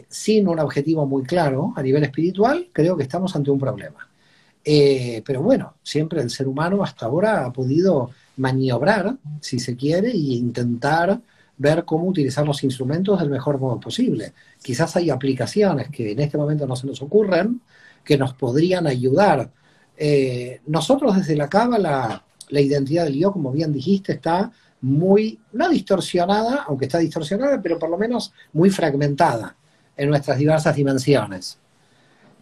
sin un objetivo muy claro a nivel espiritual, creo que estamos ante un problema. Pero bueno, siempre el ser humano hasta ahora ha podido maniobrar, si se quiere, e intentar ver cómo utilizar los instrumentos del mejor modo posible. Quizás hay aplicaciones que en este momento no se nos ocurren, que nos podrían ayudar. Nosotros desde la Cábala, la identidad del yo, como bien dijiste, está muy, no distorsionada, aunque está distorsionada, pero por lo menos muy fragmentada en nuestras diversas dimensiones.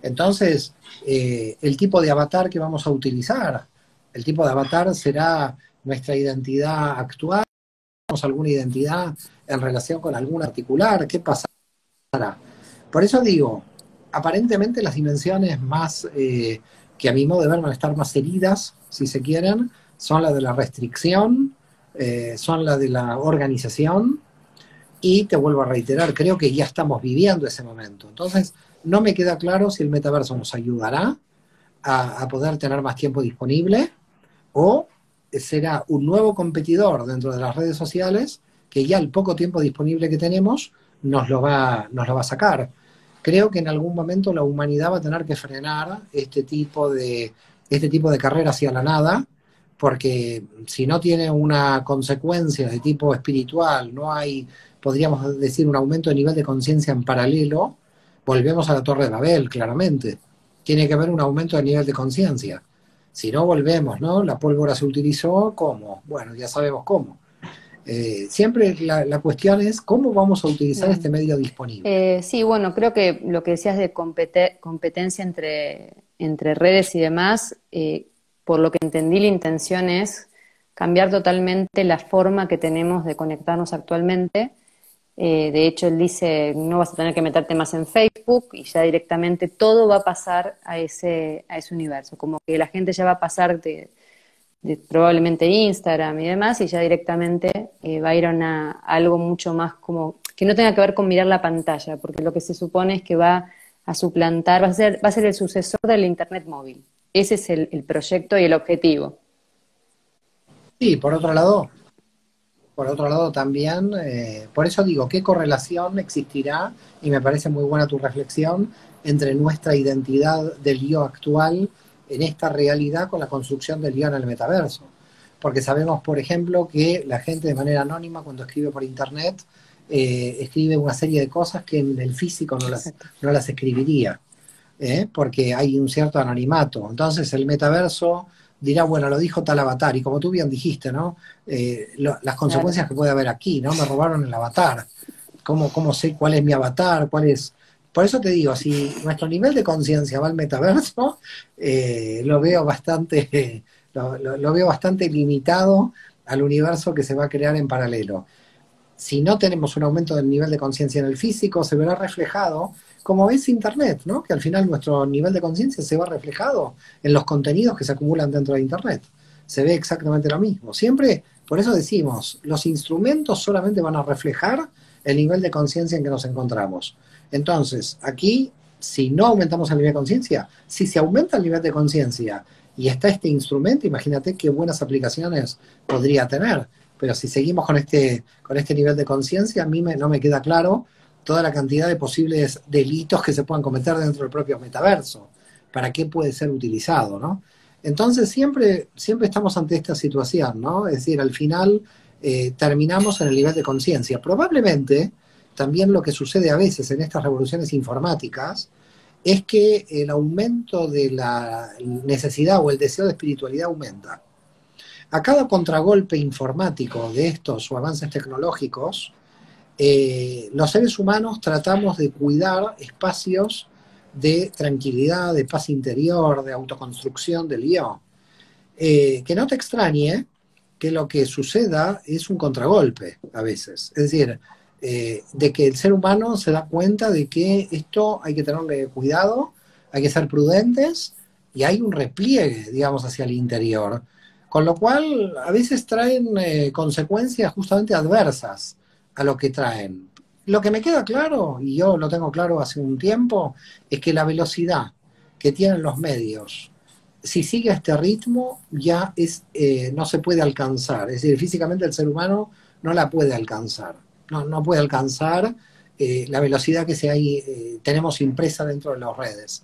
Entonces, el tipo de avatar que vamos a utilizar, el tipo de avatar será nuestra identidad actual, alguna identidad en relación con alguna particular, ¿qué pasará? Por eso digo, aparentemente las dimensiones más, que a mi modo de ver van a estar más heridas, si se quieren, son la de la restricción, son la de la organización, y te vuelvo a reiterar, creo que ya estamos viviendo ese momento. Entonces, no me queda claro si el metaverso nos ayudará a poder tener más tiempo disponible o será un nuevo competidor dentro de las redes sociales que ya el poco tiempo disponible que tenemos nos lo va a sacar. Creo que en algún momento la humanidad va a tener que frenar este tipo de carrera hacia la nada, porque si no tiene una consecuencia de tipo espiritual, no hay, podríamos decir, un aumento de nivel de conciencia en paralelo, volvemos a la Torre de Babel, claramente. Tiene que haber un aumento de nivel de conciencia. Si no, volvemos, ¿no? La pólvora se utilizó, ¿cómo? Bueno, ya sabemos cómo. Siempre la cuestión es cómo vamos a utilizar este medio disponible. Sí, bueno, creo que lo que decías de competencia entre redes y demás, por lo que entendí, la intención es cambiar totalmente la forma que tenemos de conectarnos actualmente. De hecho, él dice, no vas a tener que meterte más en Facebook y ya directamente todo va a pasar a ese universo. Como que la gente ya va a pasar probablemente Instagram y demás, y ya directamente va a ir a algo mucho más como, que no tenga que ver con mirar la pantalla, porque lo que se supone es que va a suplantar, va a ser el sucesor del Internet móvil. Ese es el proyecto y el objetivo. Sí, por otro lado también, por eso digo, ¿qué correlación existirá? Y me parece muy buena tu reflexión entre nuestra identidad del yo actual en esta realidad con la construcción del yo en el metaverso. Porque sabemos, por ejemplo, que la gente de manera anónima cuando escribe por internet, escribe una serie de cosas que en el físico no las escribiría, porque hay un cierto anonimato. Entonces el metaverso dirá, bueno, lo dijo tal avatar, y como tú bien dijiste, ¿no? Las Claro. consecuencias que puede haber aquí, ¿no? Me robaron el avatar. ¿Cómo sé cuál es mi avatar? ¿Cuál es? Por eso te digo, si nuestro nivel de conciencia va al metaverso, lo veo bastante, lo veo bastante limitado al universo que se va a crear en paralelo. Si no tenemos un aumento del nivel de conciencia en el físico, se verá reflejado, como es Internet, ¿no? Que al final nuestro nivel de conciencia se va reflejado en los contenidos que se acumulan dentro de Internet. Se ve exactamente lo mismo. Siempre, por eso decimos, los instrumentos solamente van a reflejar el nivel de conciencia en que nos encontramos. Entonces, aquí, si no aumentamos el nivel de conciencia, si se aumenta el nivel de conciencia y está este instrumento, imagínate qué buenas aplicaciones podría tener. Pero si seguimos con este nivel de conciencia, a mí no me queda claro toda la cantidad de posibles delitos que se puedan cometer dentro del propio metaverso. ¿Para qué puede ser utilizado, no? Entonces siempre estamos ante esta situación, ¿no? Es decir, al final terminamos en el nivel de conciencia. Probablemente también lo que sucede a veces en estas revoluciones informáticas es que el aumento de la necesidad o el deseo de espiritualidad aumenta. A cada contragolpe informático de estos o avances tecnológicos, los seres humanos tratamos de cuidar espacios de tranquilidad, de paz interior, de autoconstrucción del yo. Que no te extrañe que lo que suceda es un contragolpe a veces. Es decir, de que el ser humano se da cuenta de que esto hay que tenerle cuidado, hay que ser prudentes y hay un repliegue, digamos, hacia el interior. Con lo cual, a veces traen consecuencias justamente adversas a lo que traen. Lo que me queda claro, y yo lo tengo claro hace un tiempo, es que la velocidad que tienen los medios, si sigue este ritmo, ya no se puede alcanzar. Es decir, físicamente el ser humano no la puede alcanzar. No puede alcanzar la velocidad que tenemos impresa dentro de las redes.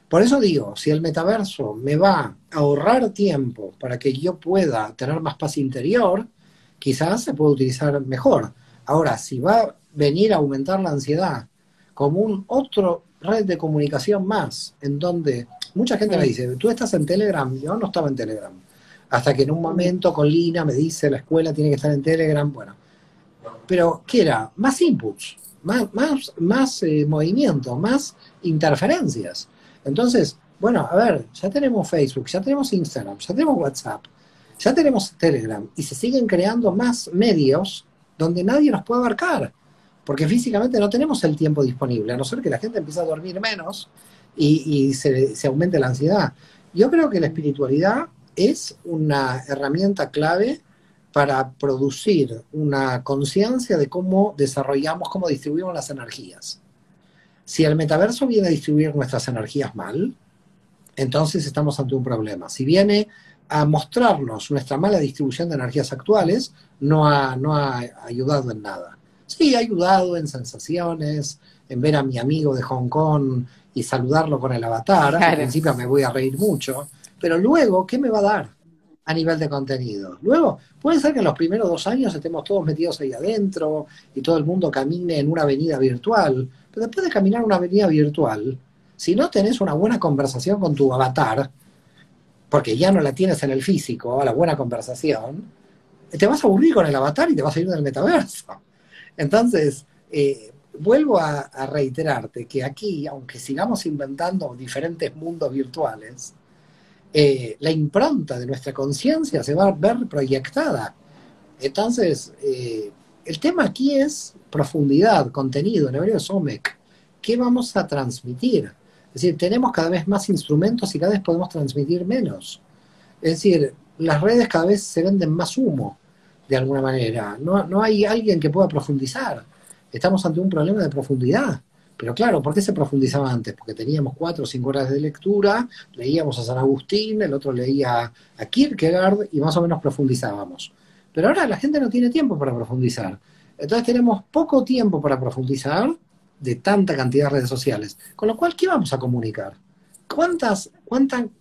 Por eso digo, si el metaverso me va a ahorrar tiempo para que yo pueda tener más paz interior, quizás se puede utilizar mejor. Ahora, si va a venir a aumentar la ansiedad como un otro red de comunicación más, en donde mucha gente me dice, ¿tú estás en Telegram? Yo no estaba en Telegram. Hasta que en un momento con Lina me dice, la escuela tiene que estar en Telegram. Bueno, pero ¿qué era? Más inputs, más movimiento, más interferencias. Entonces, bueno, a ver, ya tenemos Facebook, ya tenemos Instagram, ya tenemos WhatsApp, ya tenemos Telegram, y se siguen creando más medios donde nadie nos puede abarcar, porque físicamente no tenemos el tiempo disponible, a no ser que la gente empiece a dormir menos y se aumente la ansiedad. Yo creo que la espiritualidad es una herramienta clave para producir una conciencia de cómo desarrollamos, cómo distribuimos las energías. Si el metaverso viene a distribuir nuestras energías mal, entonces estamos ante un problema. Si viene a mostrarnos nuestra mala distribución de energías actuales, no ha ayudado en nada. Sí, ha ayudado en sensaciones, en ver a mi amigo de Hong Kong y saludarlo con el avatar. Claro. Al principio me voy a reír mucho, pero luego, ¿qué me va a dar a nivel de contenido? Luego, puede ser que en los primeros 2 años estemos todos metidos ahí adentro y todo el mundo camine en una avenida virtual, pero después de caminar una avenida virtual, si no tenés una buena conversación con tu avatar, porque ya no la tienes en el físico, la buena conversación, te vas a aburrir con el avatar y te vas a ir del metaverso. Entonces, vuelvo a reiterarte que aquí, aunque sigamos inventando diferentes mundos virtuales, la impronta de nuestra conciencia se va a ver proyectada. Entonces, el tema aquí es profundidad, contenido, en hebreo es omek. ¿Qué vamos a transmitir? Es decir, tenemos cada vez más instrumentos y cada vez podemos transmitir menos. Es decir, las redes cada vez se venden más humo, de alguna manera. No hay alguien que pueda profundizar. Estamos ante un problema de profundidad. Pero claro, ¿por qué se profundizaba antes? Porque teníamos 4 o 5 horas de lectura, leíamos a San Agustín, el otro leía a Kierkegaard y más o menos profundizábamos. Pero ahora la gente no tiene tiempo para profundizar. Entonces tenemos poco tiempo para profundizar de tanta cantidad de redes sociales. Con lo cual, ¿qué vamos a comunicar? ¿Cuánta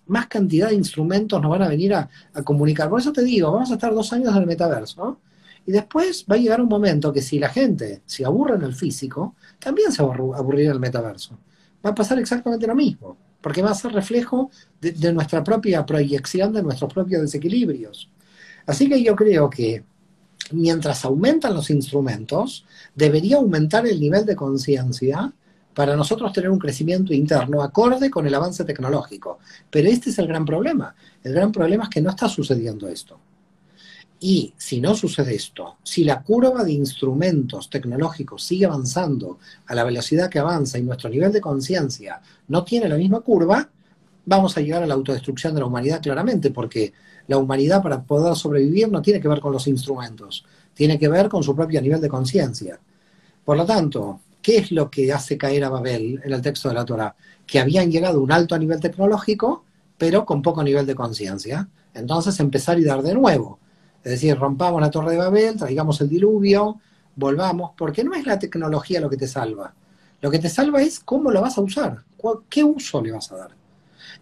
más cantidad de instrumentos nos van a venir a comunicar? Por eso te digo, vamos a estar 2 años en el metaverso, ¿no? Y después va a llegar un momento que si la gente se aburre en el físico, también se va a aburrir en el metaverso. Va a pasar exactamente lo mismo, porque va a ser reflejo de nuestra propia proyección, de nuestros propios desequilibrios. Así que yo creo que mientras aumentan los instrumentos, debería aumentar el nivel de conciencia para nosotros tener un crecimiento interno acorde con el avance tecnológico. Pero este es el gran problema. El gran problema es que no está sucediendo esto. Y si no sucede esto, si la curva de instrumentos tecnológicos sigue avanzando a la velocidad que avanza y nuestro nivel de conciencia no tiene la misma curva, vamos a llegar a la autodestrucción de la humanidad claramente, porque la humanidad para poder sobrevivir no tiene que ver con los instrumentos, tiene que ver con su propio nivel de conciencia. Por lo tanto, ¿qué es lo que hace caer a Babel en el texto de la Torá? Que habían llegado a un alto nivel tecnológico, pero con poco nivel de conciencia. Entonces empezar y dar de nuevo. Es decir, rompamos la Torre de Babel, traigamos el diluvio, volvamos, porque no es la tecnología lo que te salva. Lo que te salva es cómo lo vas a usar, qué uso le vas a dar.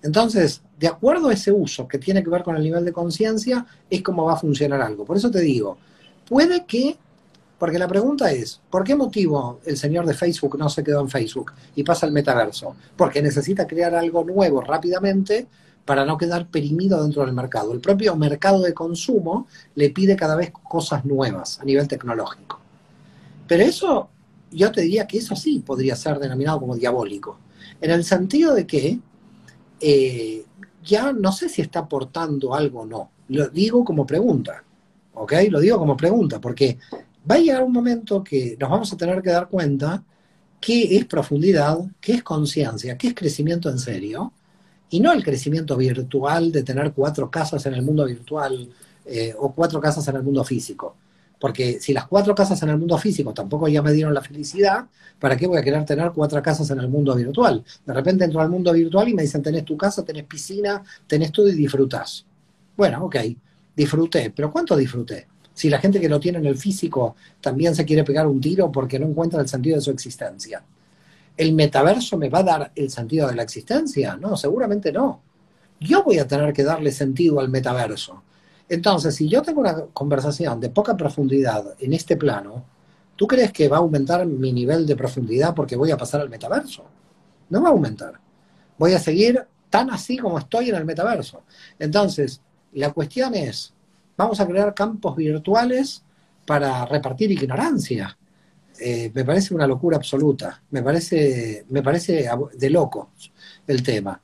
Entonces, de acuerdo a ese uso que tiene que ver con el nivel de conciencia, es cómo va a funcionar algo. Por eso te digo, puede que, porque la pregunta es, ¿por qué motivo el señor de Facebook no se quedó en Facebook y pasa al metaverso? Porque necesita crear algo nuevo rápidamente para no quedar perimido dentro del mercado. El propio mercado de consumo le pide cada vez cosas nuevas a nivel tecnológico. Pero eso, yo te diría que eso sí podría ser denominado como diabólico, en el sentido de que ya no sé si está aportando algo o no. Lo digo como pregunta, ¿ok? Lo digo como pregunta, porque va a llegar un momento que nos vamos a tener que dar cuenta qué es profundidad, qué es conciencia, qué es crecimiento en serio, y no el crecimiento virtual de tener 4 casas en el mundo virtual o 4 casas en el mundo físico. Porque si las 4 casas en el mundo físico tampoco ya me dieron la felicidad, ¿para qué voy a querer tener 4 casas en el mundo virtual? De repente entro al mundo virtual y me dicen, tenés tu casa, tenés piscina, tenés todo y disfrutás. Bueno, ok, disfruté, pero ¿cuánto disfruté? Si la gente que lo tiene en el físico también se quiere pegar un tiro porque no encuentra el sentido de su existencia. ¿El metaverso me va a dar el sentido de la existencia? No, seguramente no. Yo voy a tener que darle sentido al metaverso. Entonces, si yo tengo una conversación de poca profundidad en este plano, ¿tú crees que va a aumentar mi nivel de profundidad porque voy a pasar al metaverso? No va a aumentar. Voy a seguir tan así como estoy en el metaverso. Entonces, la cuestión es, vamos a crear campos virtuales para repartir ignorancia. Me parece una locura absoluta, me parece de locos el tema.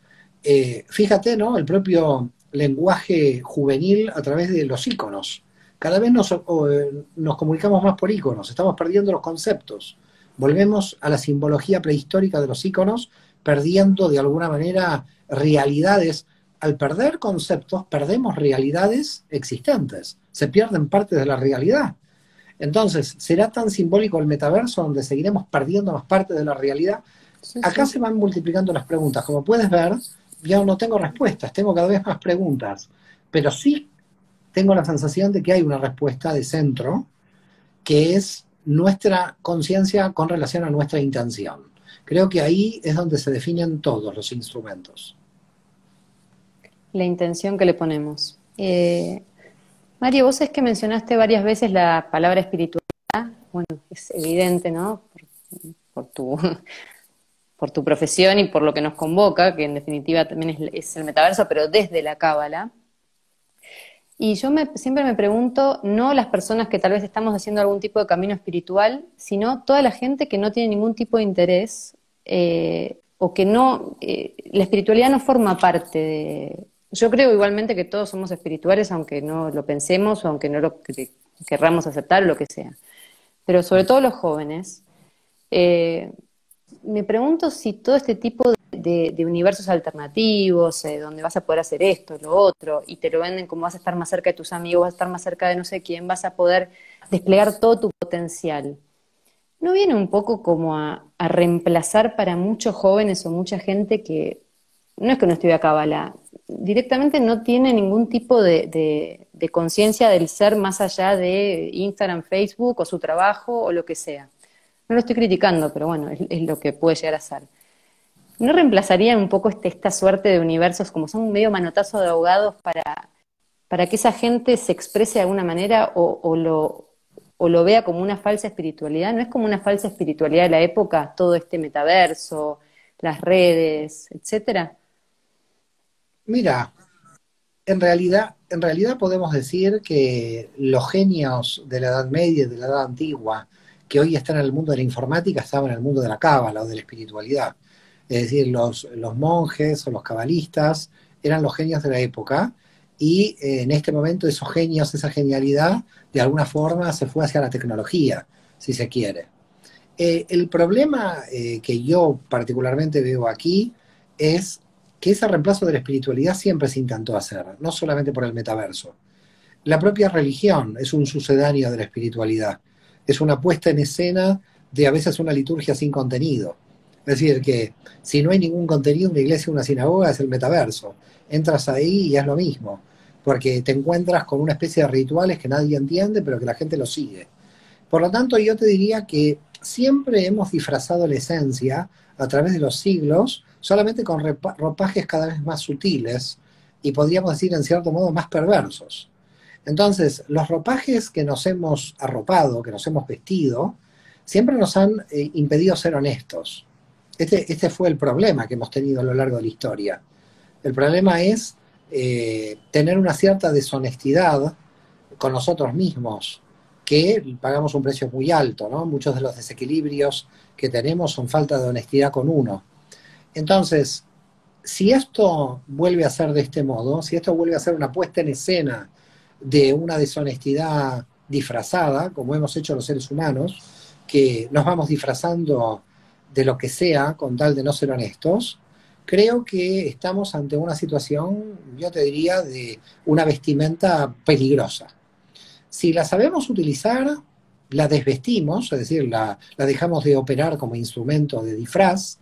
Fíjate, ¿no? El propio lenguaje juvenil a través de los íconos. Cada vez nos comunicamos más por íconos, estamos perdiendo los conceptos. Volvemos a la simbología prehistórica de los íconos, perdiendo de alguna manera realidades. Al perder conceptos, perdemos realidades existentes, se pierden partes de la realidad. Entonces, ¿será tan simbólico el metaverso donde seguiremos perdiendo más partes de la realidad? Sí, acá sí se van multiplicando las preguntas. Como puedes ver, yo no tengo respuestas, tengo cada vez más preguntas, pero sí tengo la sensación de que hay una respuesta de centro, que es nuestra conciencia con relación a nuestra intención. Creo que ahí es donde se definen todos los instrumentos. La intención que le ponemos. Mario, vos es que mencionaste varias veces la palabra espiritualidad. Bueno, es evidente, ¿no? Por tu profesión y por lo que nos convoca, que en definitiva también es el metaverso, pero desde la Cábala. Y yo siempre me pregunto, no las personas que tal vez estamos haciendo algún tipo de camino espiritual, sino toda la gente que no tiene ningún tipo de interés o que no, la espiritualidad no forma parte de... Yo creo igualmente que todos somos espirituales, aunque no lo pensemos o aunque no lo querramos aceptar o lo que sea. Pero sobre todo los jóvenes, me pregunto si todo este tipo de universos alternativos, donde vas a poder hacer esto, lo otro, y te lo venden como vas a estar más cerca de tus amigos, vas a estar más cerca de no sé quién, vas a poder desplegar todo tu potencial. ¿No viene un poco como a reemplazar para muchos jóvenes o mucha gente que no es que no estudia cábala, directamente no tiene ningún tipo de conciencia del ser más allá de Instagram, Facebook o su trabajo o lo que sea? No lo estoy criticando, pero bueno, es lo que puede llegar a ser. ¿No reemplazaría un poco esta suerte de universos como son un medio manotazo de ahogados para que esa gente se exprese de alguna manera o lo vea como una falsa espiritualidad? ¿No es como una falsa espiritualidad de la época, todo este metaverso, las redes, etcétera? Mira, en realidad podemos decir que los genios de la Edad Media y de la Edad Antigua, que hoy están en el mundo de la informática, estaban en el mundo de la cábala o de la espiritualidad. Es decir, los monjes o los cabalistas eran los genios de la época y en este momento esos genios, esa genialidad, de alguna forma se fue hacia la tecnología, si se quiere. El problema que yo particularmente veo aquí es que ese reemplazo de la espiritualidad siempre se intentó hacer, no solamente por el metaverso. La propia religión es un sucedáneo de la espiritualidad, es una puesta en escena de a veces una liturgia sin contenido. Es decir, que si no hay ningún contenido, una iglesia o una sinagoga es el metaverso. Entras ahí y es lo mismo, porque te encuentras con una especie de rituales que nadie entiende, pero que la gente lo sigue. Por lo tanto, yo te diría que siempre hemos disfrazado la esencia a través de los siglos, solamente con ropajes cada vez más sutiles y podríamos decir en cierto modo más perversos. Entonces, los ropajes que nos hemos arropado, que nos hemos vestido, siempre nos han impedido ser honestos. Este fue el problema que hemos tenido a lo largo de la historia. El problema es tener una cierta deshonestidad con nosotros mismos, que pagamos un precio muy alto, ¿no? Muchos de los desequilibrios que tenemos son falta de honestidad con uno. Entonces, si esto vuelve a ser de este modo, si esto vuelve a ser una puesta en escena de una deshonestidad disfrazada, como hemos hecho los seres humanos, que nos vamos disfrazando de lo que sea con tal de no ser honestos, creo que estamos ante una situación, yo te diría, de una vestimenta peligrosa. Si la sabemos utilizar, la desvestimos, es decir, la dejamos de operar como instrumento de disfraz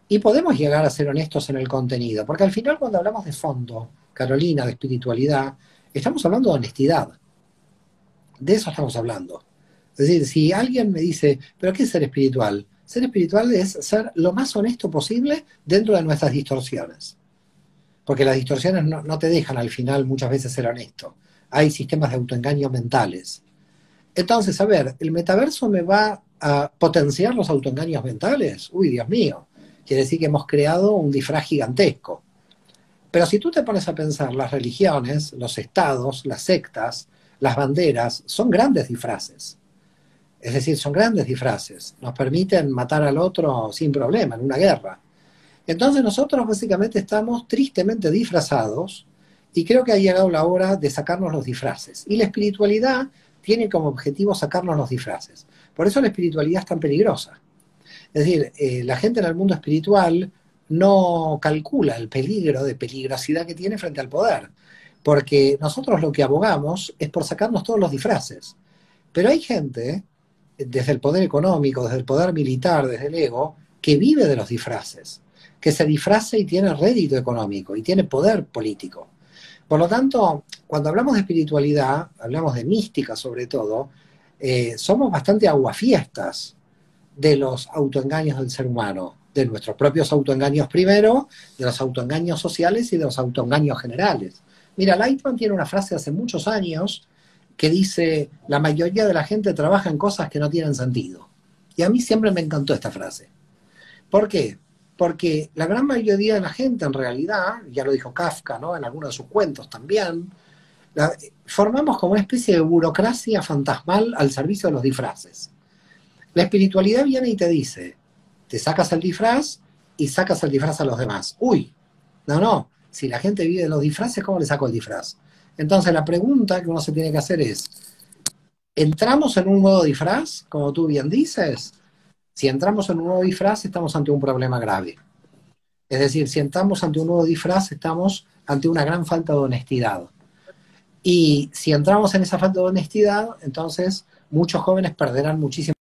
y podemos llegar a ser honestos en el contenido. Porque al final cuando hablamos de fondo, Carolina, de espiritualidad, estamos hablando de honestidad. De eso estamos hablando. Es decir, si alguien me dice, ¿pero qué es ser espiritual? Ser espiritual es ser lo más honesto posible dentro de nuestras distorsiones. Porque las distorsiones no te dejan al final muchas veces ser honesto. Hay sistemas de autoengaño mentales. Entonces, a ver, ¿el metaverso me va a potenciar los autoengaños mentales? Uy, Dios mío. Quiere decir que hemos creado un disfraz gigantesco. Pero si tú te pones a pensar, las religiones, los estados, las sectas, las banderas, son grandes disfraces. Es decir, son grandes disfraces. Nos permiten matar al otro sin problema, en una guerra. Entonces nosotros básicamente estamos tristemente disfrazados y creo que ha llegado la hora de sacarnos los disfraces. Y la espiritualidad tiene como objetivo sacarnos los disfraces. Por eso la espiritualidad es tan peligrosa. Es decir, la gente en el mundo espiritual no calcula el peligro de peligrosidad que tiene frente al poder. Porque nosotros lo que abogamos es por sacarnos todos los disfraces. Pero hay gente, desde el poder económico, desde el poder militar, desde el ego, que vive de los disfraces, que se disfraza y tiene rédito económico y tiene poder político. Por lo tanto, cuando hablamos de espiritualidad, hablamos de mística sobre todo, somos bastante aguafiestas de los autoengaños del ser humano, de nuestros propios autoengaños primero, de los autoengaños sociales y de los autoengaños generales. Mira, Lightman tiene una frase hace muchos años que dice, la mayoría de la gente trabaja en cosas que no tienen sentido. Y a mí siempre me encantó esta frase. ¿Por qué? Porque la gran mayoría de la gente en realidad, ya lo dijo Kafka, ¿no? En algunos de sus cuentos también, formamos como una especie de burocracia fantasmal al servicio de los disfraces. La espiritualidad viene y te dice, te sacas el disfraz y sacas el disfraz a los demás. Uy, no, si la gente vive de los disfraces, ¿cómo le saco el disfraz? Entonces la pregunta que uno se tiene que hacer es, ¿entramos en un nuevo disfraz, como tú bien dices? Si entramos en un nuevo disfraz, estamos ante un problema grave. Es decir, si entramos ante un nuevo disfraz, estamos ante una gran falta de honestidad. Y si entramos en esa falta de honestidad, entonces muchos jóvenes perderán muchísimo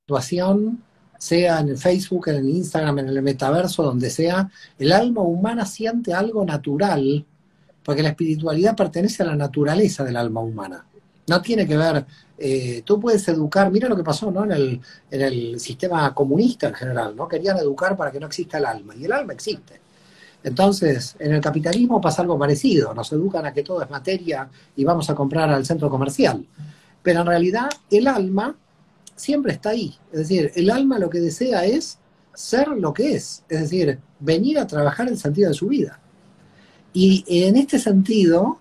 situación, sea en el Facebook, en el Instagram, en el metaverso, donde sea, el alma humana siente algo natural, porque la espiritualidad pertenece a la naturaleza del alma humana. No tiene que ver, tú puedes educar, mira lo que pasó, ¿no? En el sistema comunista en general, ¿no? Querían educar para que no exista el alma, y el alma existe. Entonces, en el capitalismo pasa algo parecido, nos educan a que todo es materia y vamos a comprar al centro comercial. Pero en realidad el alma siempre está ahí. Es decir, el alma lo que desea es ser lo que es decir, venir a trabajar el sentido de su vida. Y en este sentido,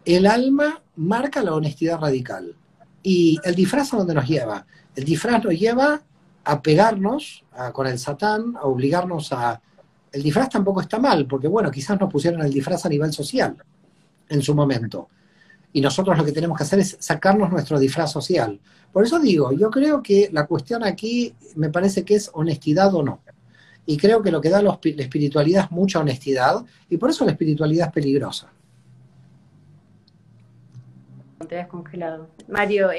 el alma marca la honestidad radical. ¿Y el disfraz a dónde nos lleva? El disfraz nos lleva a pegarnos con el Satán, a obligarnos a... El disfraz tampoco está mal, porque bueno, quizás nos pusieron el disfraz a nivel social en su momento. Y nosotros lo que tenemos que hacer es sacarnos nuestro disfraz social. Por eso digo, yo creo que la cuestión aquí me parece que es honestidad o no. Y creo que lo que da la espiritualidad es mucha honestidad, y por eso la espiritualidad es peligrosa. Te habías congelado. Mario,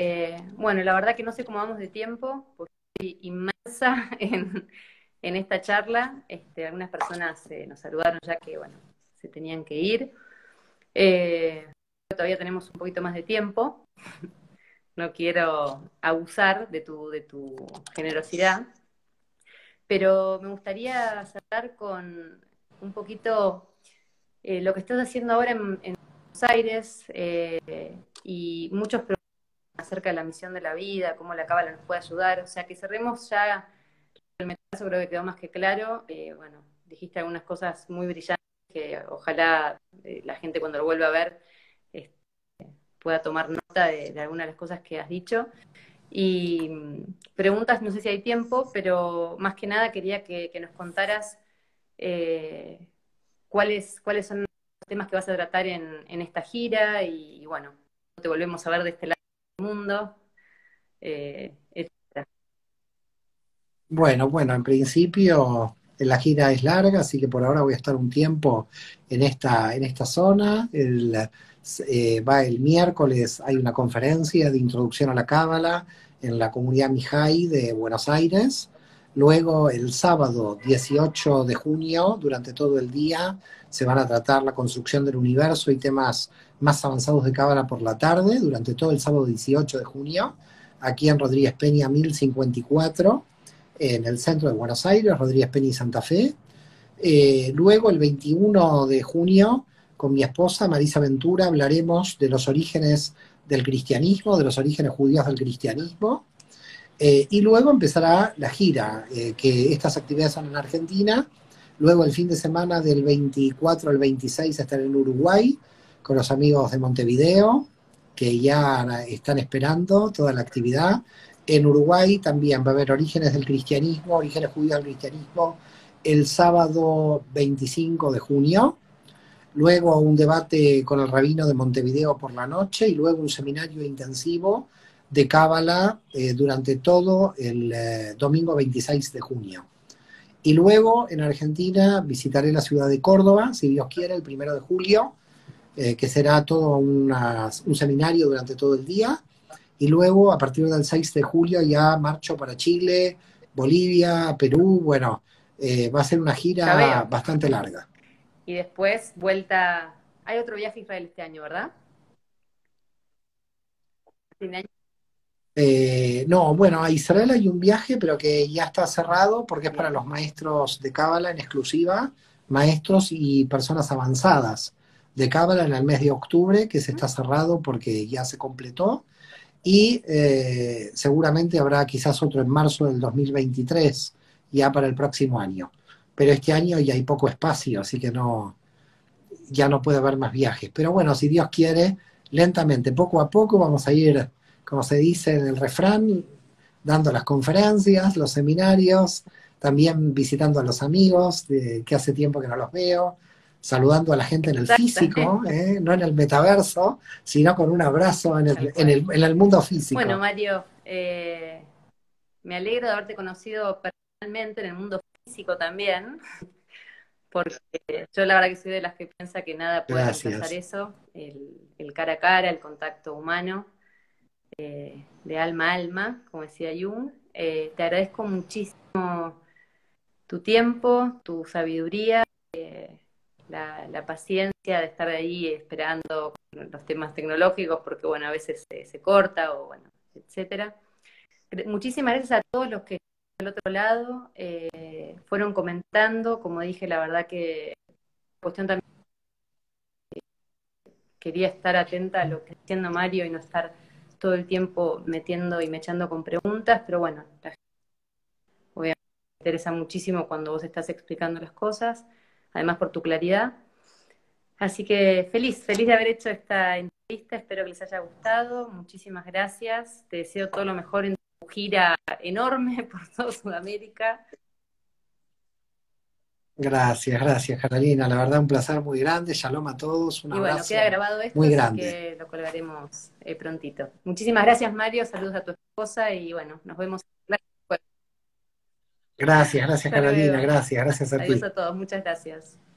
bueno, la verdad que no sé cómo vamos de tiempo, porque estoy inmersa en esta charla. Algunas personas nos saludaron ya que, bueno, se tenían que ir. Todavía tenemos un poquito más de tiempo. No quiero abusar de tu generosidad, pero me gustaría cerrar con un poquito lo que estás haciendo ahora en Buenos Aires, y muchos preguntan acerca de la misión de la vida, cómo la cábala nos puede ayudar. O sea, que cerremos ya el metaverso, creo que quedó más que claro. Bueno, dijiste algunas cosas muy brillantes que ojalá la gente cuando lo vuelva a ver este, pueda tomar nota de algunas de las cosas que has dicho. Y preguntas, no sé si hay tiempo, pero más que nada quería que nos contaras cuáles son los temas que vas a tratar en esta gira y bueno, te volvemos a ver de este lado del mundo, etcétera. Bueno, en principio la gira es larga, así que por ahora voy a estar un tiempo en esta zona. Va el miércoles, hay una conferencia de introducción a la Cábala en la comunidad Mijay de Buenos Aires. Luego el sábado 18 de junio, durante todo el día, se van a tratar la construcción del universo y temas más avanzados de Cábala por la tarde, durante todo el sábado 18 de junio, aquí en Rodríguez Peña 1054, en el centro de Buenos Aires, Rodríguez Peña y Santa Fe. Luego, el 21 de junio, con mi esposa Marisa Ventura, hablaremos de los orígenes del cristianismo, de los orígenes judíos del cristianismo. Y luego empezará la gira, que estas actividades son en Argentina. Luego, el fin de semana del 24 al 26 estaré en Uruguay con los amigos de Montevideo, que ya están esperando toda la actividad. En Uruguay también va a haber orígenes del cristianismo, orígenes judíos del cristianismo, el sábado 25 de junio. Luego un debate con el rabino de Montevideo por la noche y luego un seminario intensivo de Cábala durante todo el domingo 26 de junio. Y luego en Argentina visitaré la ciudad de Córdoba, si Dios quiere, el 1 de julio, que será todo un seminario durante todo el día. Y luego, a partir del 6 de julio, ya marcho para Chile, Bolivia, Perú. Bueno, va a ser una gira bastante larga. Y después, vuelta... Hay otro viaje a Israel este año, ¿verdad? Fin de año. No, bueno, a Israel hay un viaje, pero que ya está cerrado porque es para los maestros de Cábala en exclusiva, maestros y personas avanzadas de Cábala en el mes de octubre, que se está cerrado porque ya se completó. Y seguramente habrá quizás otro en marzo del 2023, ya para el próximo año. Pero este año ya hay poco espacio, así que ya no puede haber más viajes. Pero bueno, si Dios quiere, lentamente, poco a poco, vamos a ir, como se dice en el refrán, dando las conferencias, los seminarios, también visitando a los amigos, que hace tiempo que no los veo, saludando a la gente en el físico, no en el metaverso, sino con un abrazo en el mundo físico. Bueno, Mario, Me alegro de haberte conocido personalmente en el mundo físico también, porque yo la verdad que soy de las que piensa que nada puede reemplazar Gracias. eso, el cara a cara, el contacto humano, de alma a alma, como decía Jung. Te agradezco muchísimo tu tiempo, tu sabiduría, la paciencia de estar ahí esperando los temas tecnológicos, porque bueno, a veces se corta o bueno, etcétera. Muchísimas gracias a todos los que están del otro lado fueron comentando. Como dije, la verdad que la cuestión también quería estar atenta a lo que está haciendo Mario y no estar todo el tiempo metiendo y mechando con preguntas, pero bueno, la gente obviamente me interesa muchísimo cuando vos estás explicando las cosas, además por tu claridad. Así que feliz de haber hecho esta entrevista, espero que les haya gustado, muchísimas gracias, te deseo todo lo mejor en tu gira enorme por toda Sudamérica. Gracias, Carolina. La verdad, un placer muy grande. Shalom a todos, un Y bueno, queda abrazo grabado esto, muy así grande. que lo colgaremos prontito. Muchísimas gracias, Mario, saludos a tu esposa y bueno, nos vemos. Gracias, Hasta Carolina. luego. Gracias a Adiós ti. a todos, muchas gracias.